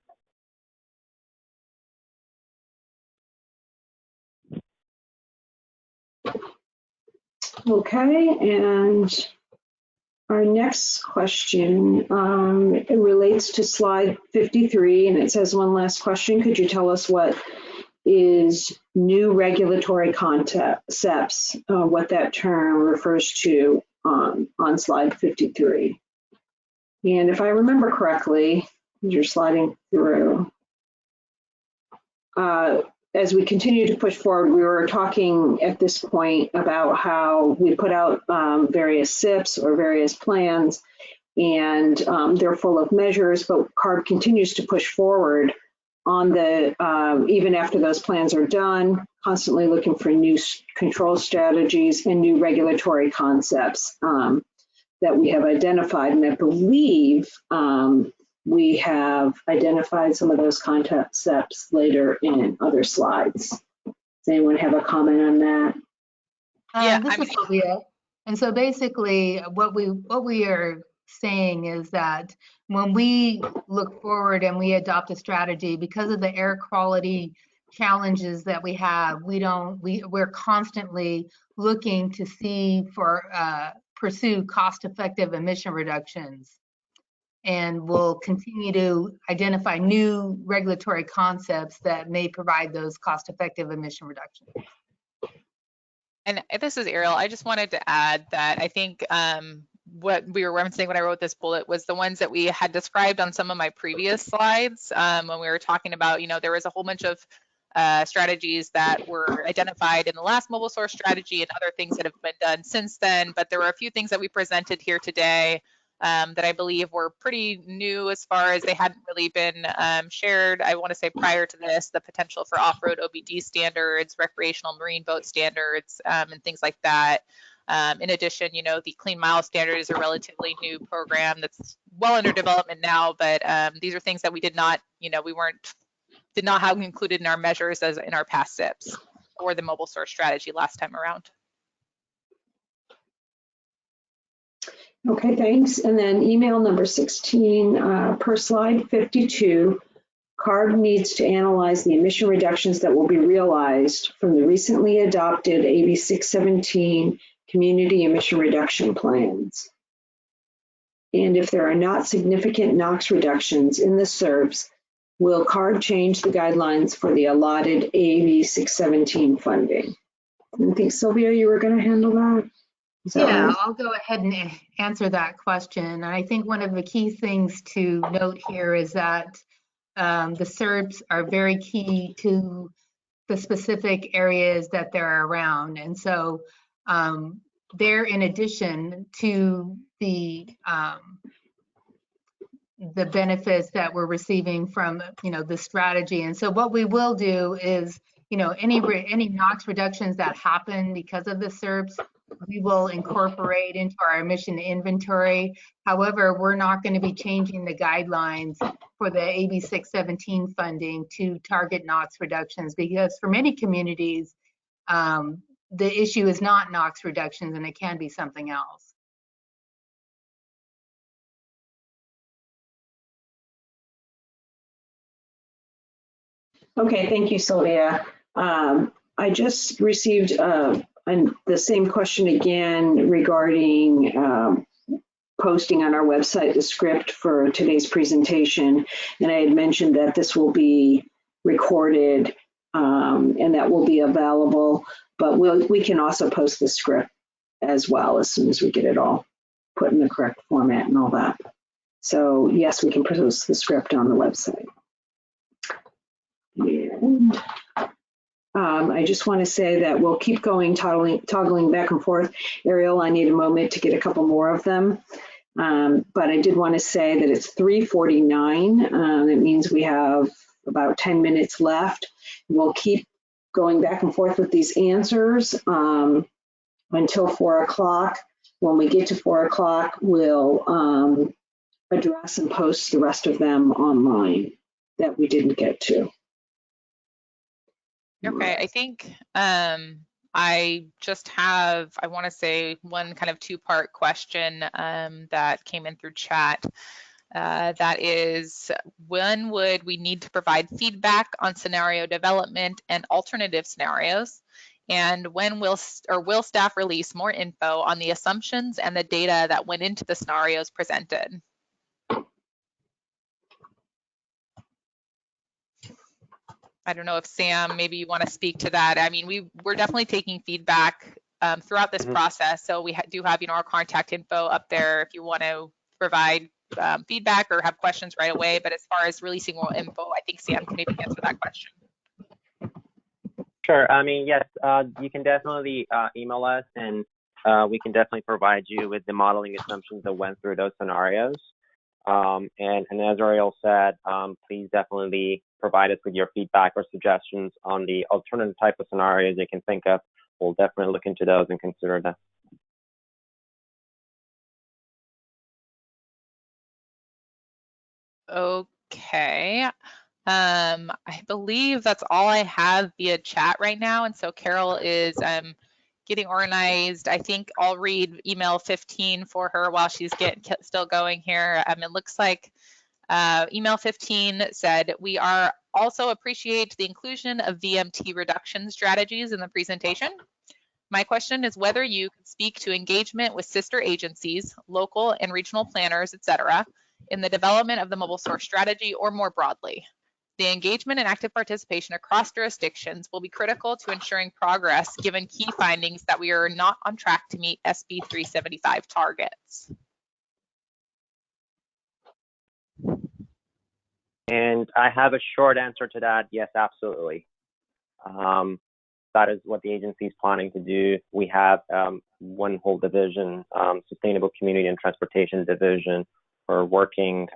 Okay, and our next question it relates to slide 53, and it says, one last question. Could you tell us what is new regulatory concepts, what that term refers to on slide 53? And if I remember correctly, as you're sliding through, as we continue to push forward, we were talking at this point about how we put out various SIPs or various plans, and they're full of measures, but CARB continues to push forward on the, even after those plans are done, constantly looking for new control strategies and new regulatory concepts that we have identified. And I believe we have identified some of those concepts later in other slides. Does anyone have a comment on that? Yeah, This is Sylvia. And so basically what we are saying is that when we look forward and we adopt a strategy, because of the air quality challenges that we have, we're constantly looking to see for pursue cost-effective emission reductions, and we'll continue to identify new regulatory concepts that may provide those cost-effective emission reductions. And this is Ariel. I just wanted to add that I think what we were referencing when I wrote this bullet was the ones that we had described on some of my previous slides when we were talking about, there was a whole bunch of strategies that were identified in the last mobile source strategy and other things that have been done since then. But there were a few things that we presented here today that I believe were pretty new as far as they hadn't really been shared. I want to say prior to this, the potential for off-road OBD standards, recreational marine boat standards, and things like that. In addition, the Clean Mile standard is a relatively new program that's well under development now, but these are things that we did not have included in our measures as in our past SIPs or the mobile source strategy last time around. Okay, thanks. And then email number 16, per slide 52, CARB needs to analyze the emission reductions that will be realized from the recently adopted AB 617 community emission reduction plans. And if there are not significant NOx reductions in the SERPs, will CARB change the guidelines for the allotted AB 617 funding? I think, Sylvia, you were going to handle that? Yeah, right? I'll go ahead and answer that question. And I think one of the key things to note here is that the SERPs are very key to the specific areas that they're around. And so they're in addition to the benefits that we're receiving from, the strategy. And so what we will do is, any NOx reductions that happen because of the SERPs, we will incorporate into our emission inventory. However, we're not going to be changing the guidelines for the AB 617 funding to target NOx reductions, because for many communities, the issue is not NOx reductions and it can be something else. Okay, thank you, Sylvia. I just received the same question again regarding posting on our website the script for today's presentation. And I had mentioned that this will be recorded and that will be available, but we can also post the script as well as soon as we get it all put in the correct format and all that. So yes, we can post the script on the website. And I just want to say that we'll keep going, toggling back and forth. Ariel, I need a moment to get a couple more of them. But I did want to say that it's 3:49. It means we have about 10 minutes left. We'll keep going back and forth with these answers until 4 o'clock. When we get to 4 o'clock, we'll address and post the rest of them online that we didn't get to. Okay, I think I just have, I want to say, one kind of two-part question that came in through chat. That is, when would we need to provide feedback on scenario development and alternative scenarios? And when will staff release more info on the assumptions and the data that went into the scenarios presented? I don't know if Sam, maybe you want to speak to that. I mean, we're definitely taking feedback throughout this process. So we do have, our contact info up there if you want to provide feedback or have questions right away. But as far as releasing more info, I think Sam can maybe answer that question. Sure. I mean, yes, you can definitely email us, and we can definitely provide you with the modeling assumptions that went through those scenarios. And as Ariel said, please definitely provide us with your feedback or suggestions on the alternative type of scenarios you can think of. We'll definitely look into those and consider them. Okay. I believe that's all I have via chat right now. And so Carol is getting organized. I think I'll read email 15 for her while she's still going here. It looks like email 15 said, we are also appreciate the inclusion of VMT reduction strategies in the presentation. My question is whether you could speak to engagement with sister agencies, local and regional planners, et cetera, in the development of the mobile source strategy or more broadly. The engagement and active participation across jurisdictions will be critical to ensuring progress given key findings that we are not on track to meet SB 375 targets. And I have a short answer to that. Yes, absolutely. That is what the agency is planning to do. We have one whole division, Sustainable Community and Transportation Division. We're working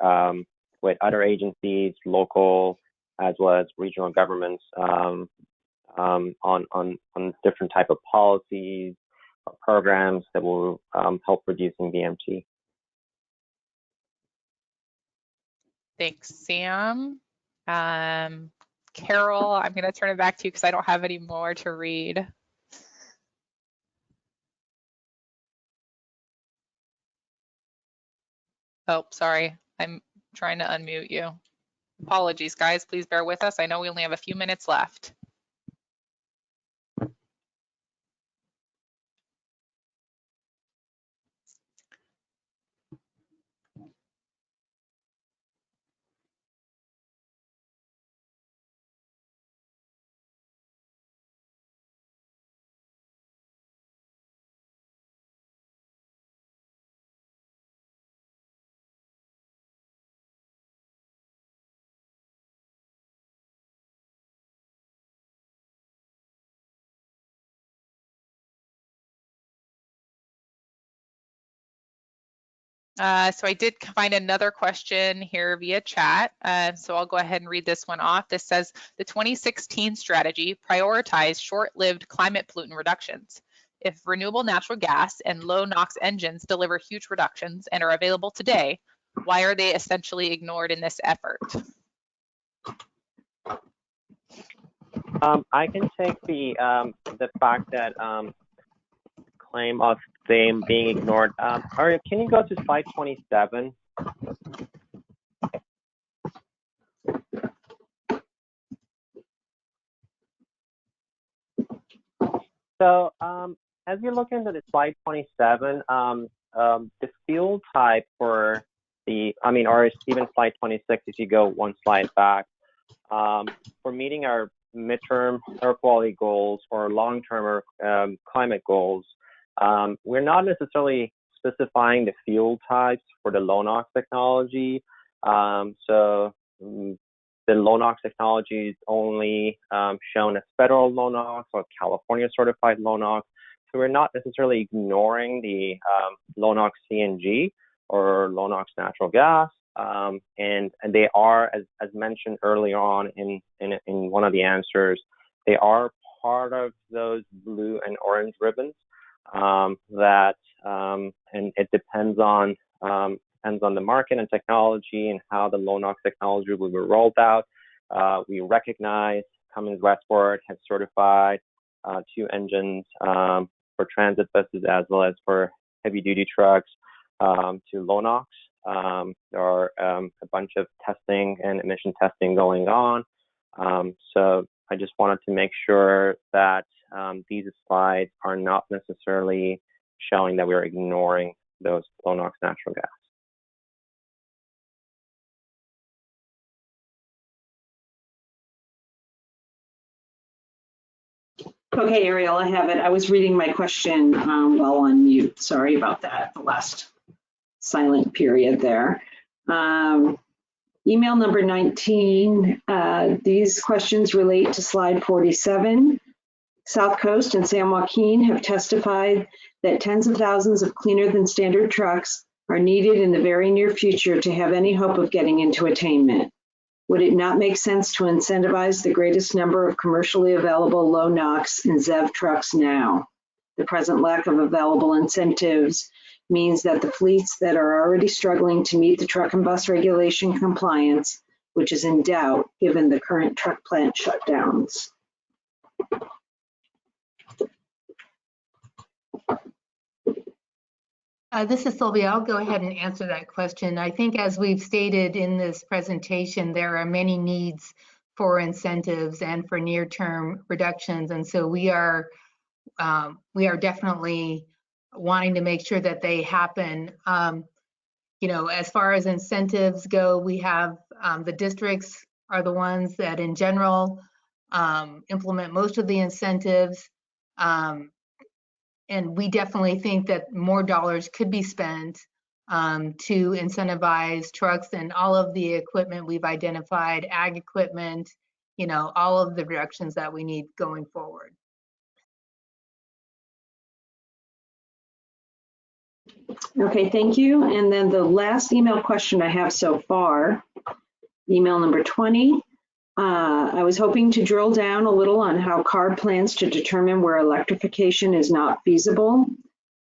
with other agencies, local as well as regional governments on different type of policies or programs that will help reducing VMT. Thanks, Sam. Carol, I'm going to turn it back to you because I don't have any more to read. Oh, sorry. I'm trying to unmute you. Apologies, guys. Please bear with us. I know we only have a few minutes left. So I did find another question here via chat. So I'll go ahead and read this one off. This says, the 2016 strategy prioritized short-lived climate pollutant reductions. If renewable natural gas and low NOx engines deliver huge reductions and are available today, why are they essentially ignored in this effort? I can take the fact that claim of them being ignored. Aria, can you go to slide 27? So as you look into the slide 27, the fuel type for the, or even slide 26, if you go one slide back, for meeting our midterm air quality goals or long-term climate goals, we're not necessarily specifying the fuel types for the low NOx technology. So the low NOx technology is only shown as federal low NOx or California certified low NOx. So we're not necessarily ignoring the low NOx CNG or low NOx natural gas. And they are, as mentioned earlier on in one of the answers, they are part of those blue and orange ribbons that, and it depends on the market and technology and how the low NOx technology will be rolled out. We recognize Cummins Westport has certified 2 engines for transit buses as well as for heavy duty trucks to low NOx. There are a bunch of testing and emission testing going on. So I just wanted to make sure that these slides are not necessarily showing that we're ignoring those low NOx natural gas. Okay, Ariel, I have it. I was reading my question while on mute. Sorry about that, the last silent period there. Email number 19, these questions relate to slide 47. South Coast and San Joaquin have testified that tens of thousands of cleaner than standard trucks are needed in the very near future to have any hope of getting into attainment. Would it not make sense to incentivize the greatest number of commercially available low NOx and ZEV trucks now? The present lack of available incentives means that the fleets that are already struggling to meet the truck and bus regulation compliance, which is in doubt given the current truck plant shutdowns. This is Sylvia. I'll go ahead and answer that question. I think as we've stated in this presentation, there are many needs for incentives and for near-term reductions. And so we are definitely wanting to make sure that they happen. You know, as far as incentives go, we have the districts are the ones that in general implement most of the incentives. And we definitely think that more dollars could be spent to incentivize trucks and all of the equipment we've identified, ag equipment, you know, all of the reductions that we need going forward. Okay, thank you. And then the last email question I have so far, email number 20. I was hoping to drill down a little on how CARB plans to determine where electrification is not feasible.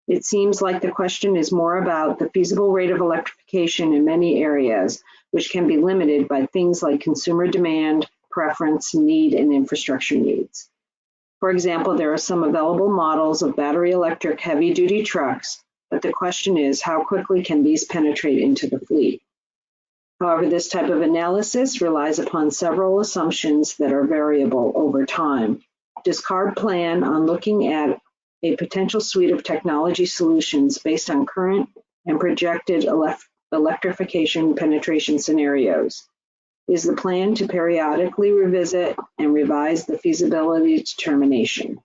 It seems like the question is more about the feasible rate of electrification in many areas, which can be limited by things like consumer demand, preference, need, and infrastructure needs. For example, there are some available models of battery electric heavy-duty trucks, but the question is how quickly can these penetrate into the fleet? However, this type of analysis relies upon several assumptions that are variable over time. Does CARB plan on looking at a potential suite of technology solutions based on current and projected electrification penetration scenarios? Is the plan to periodically revisit and revise the feasibility determination,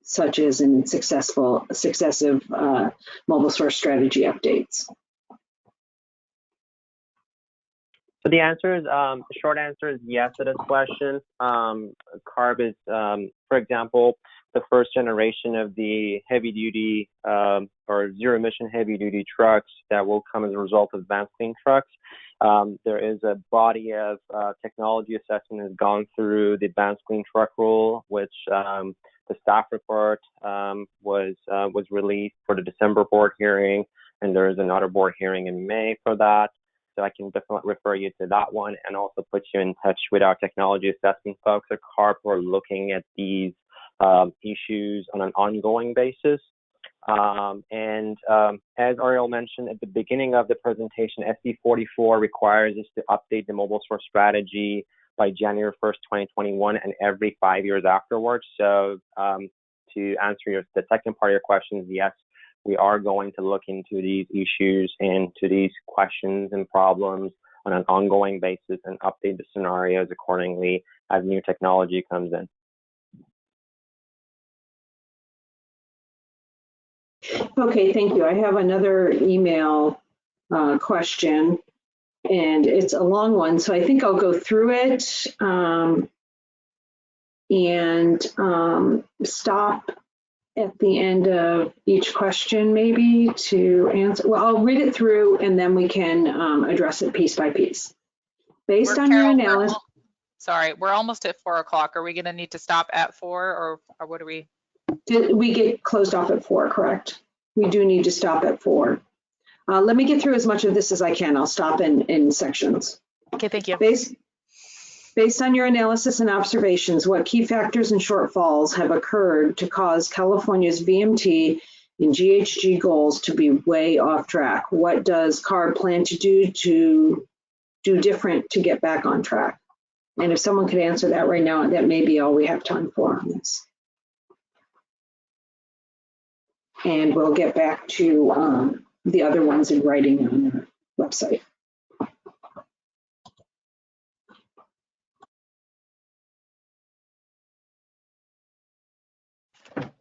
such as in successive mobile source strategy updates? So the answer is, the short answer is yes to this question. CARB is, for example, the first generation of the heavy duty or zero emission heavy duty trucks that will come as a result of advanced clean trucks. There is a body of technology assessment has gone through the advanced clean truck rule, which the staff report was released for the December board hearing, and there is another board hearing in May for that. So I can definitely refer you to that one and also put you in touch with our technology assessment folks at CARB who are looking at these issues on an ongoing basis. As Ariel mentioned at the beginning of the presentation, SB 44 requires us to update the mobile source strategy by January 1st, 2021 and every 5 years afterwards. So to answer the second part of your question, yes, we are going to look into these issues and to these questions and problems on an ongoing basis and update the scenarios accordingly as new technology comes in. Okay, thank you. I have another email question, and it's a long one, so I think I'll go through it and stop at the end of each question maybe to answer. Well, I'll read it through and then we can address it piece by piece. Based on your analysis. Sorry, we're almost at 4 o'clock. Are we going to need to stop at 4 or what are we? We get closed off at 4, correct? We do need to stop at 4. Let me get through as much of this as I can. I'll stop in sections. Okay, thank you. Based on your analysis and observations, what key factors and shortfalls have occurred to cause California's VMT and GHG goals to be way off track? What does CARB plan to do different to get back on track? And if someone could answer that right now, that may be all we have time for on this. And we'll get back to the other ones in writing on the website.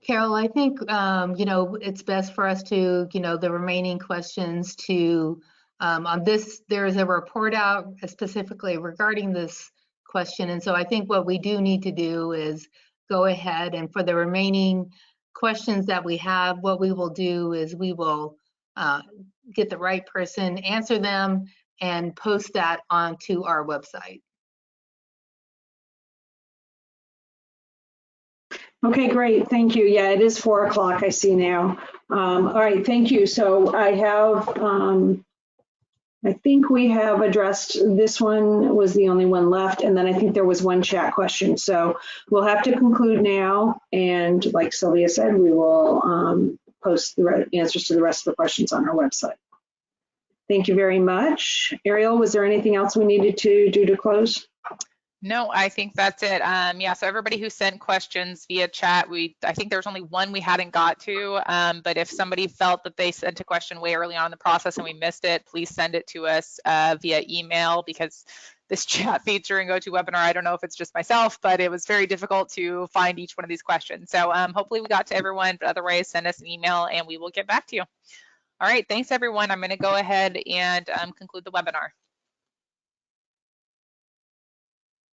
Carol, I think, it's best for us to, the remaining questions to, on this, there is a report out specifically regarding this question. And so I think what we do need to do is go ahead, and for the remaining questions that we have, what we will do is we will get the right person, answer them, and post that onto our website. Okay, great. Thank you. Yeah, it is 4 o'clock. I see now. All right, thank you. So I have, I think we have addressed, this one was the only one left. And then I think there was one chat question. So we'll have to conclude now. And like Sylvia said, we will post the answers to the rest of the questions on our website. Thank you very much. Ariel, was there anything else we needed to do to close? No, I think that's it. Yeah, so everybody who sent questions via chat, I think there's only one we hadn't got to, but if somebody felt that they sent a question way early on in the process and we missed it, please send it to us via email, because this chat feature in GoToWebinar, I don't know if it's just myself, but it was very difficult to find each one of these questions. So hopefully we got to everyone, but otherwise send us an email and we will get back to you. All right, thanks everyone. I'm going to go ahead and conclude the webinar.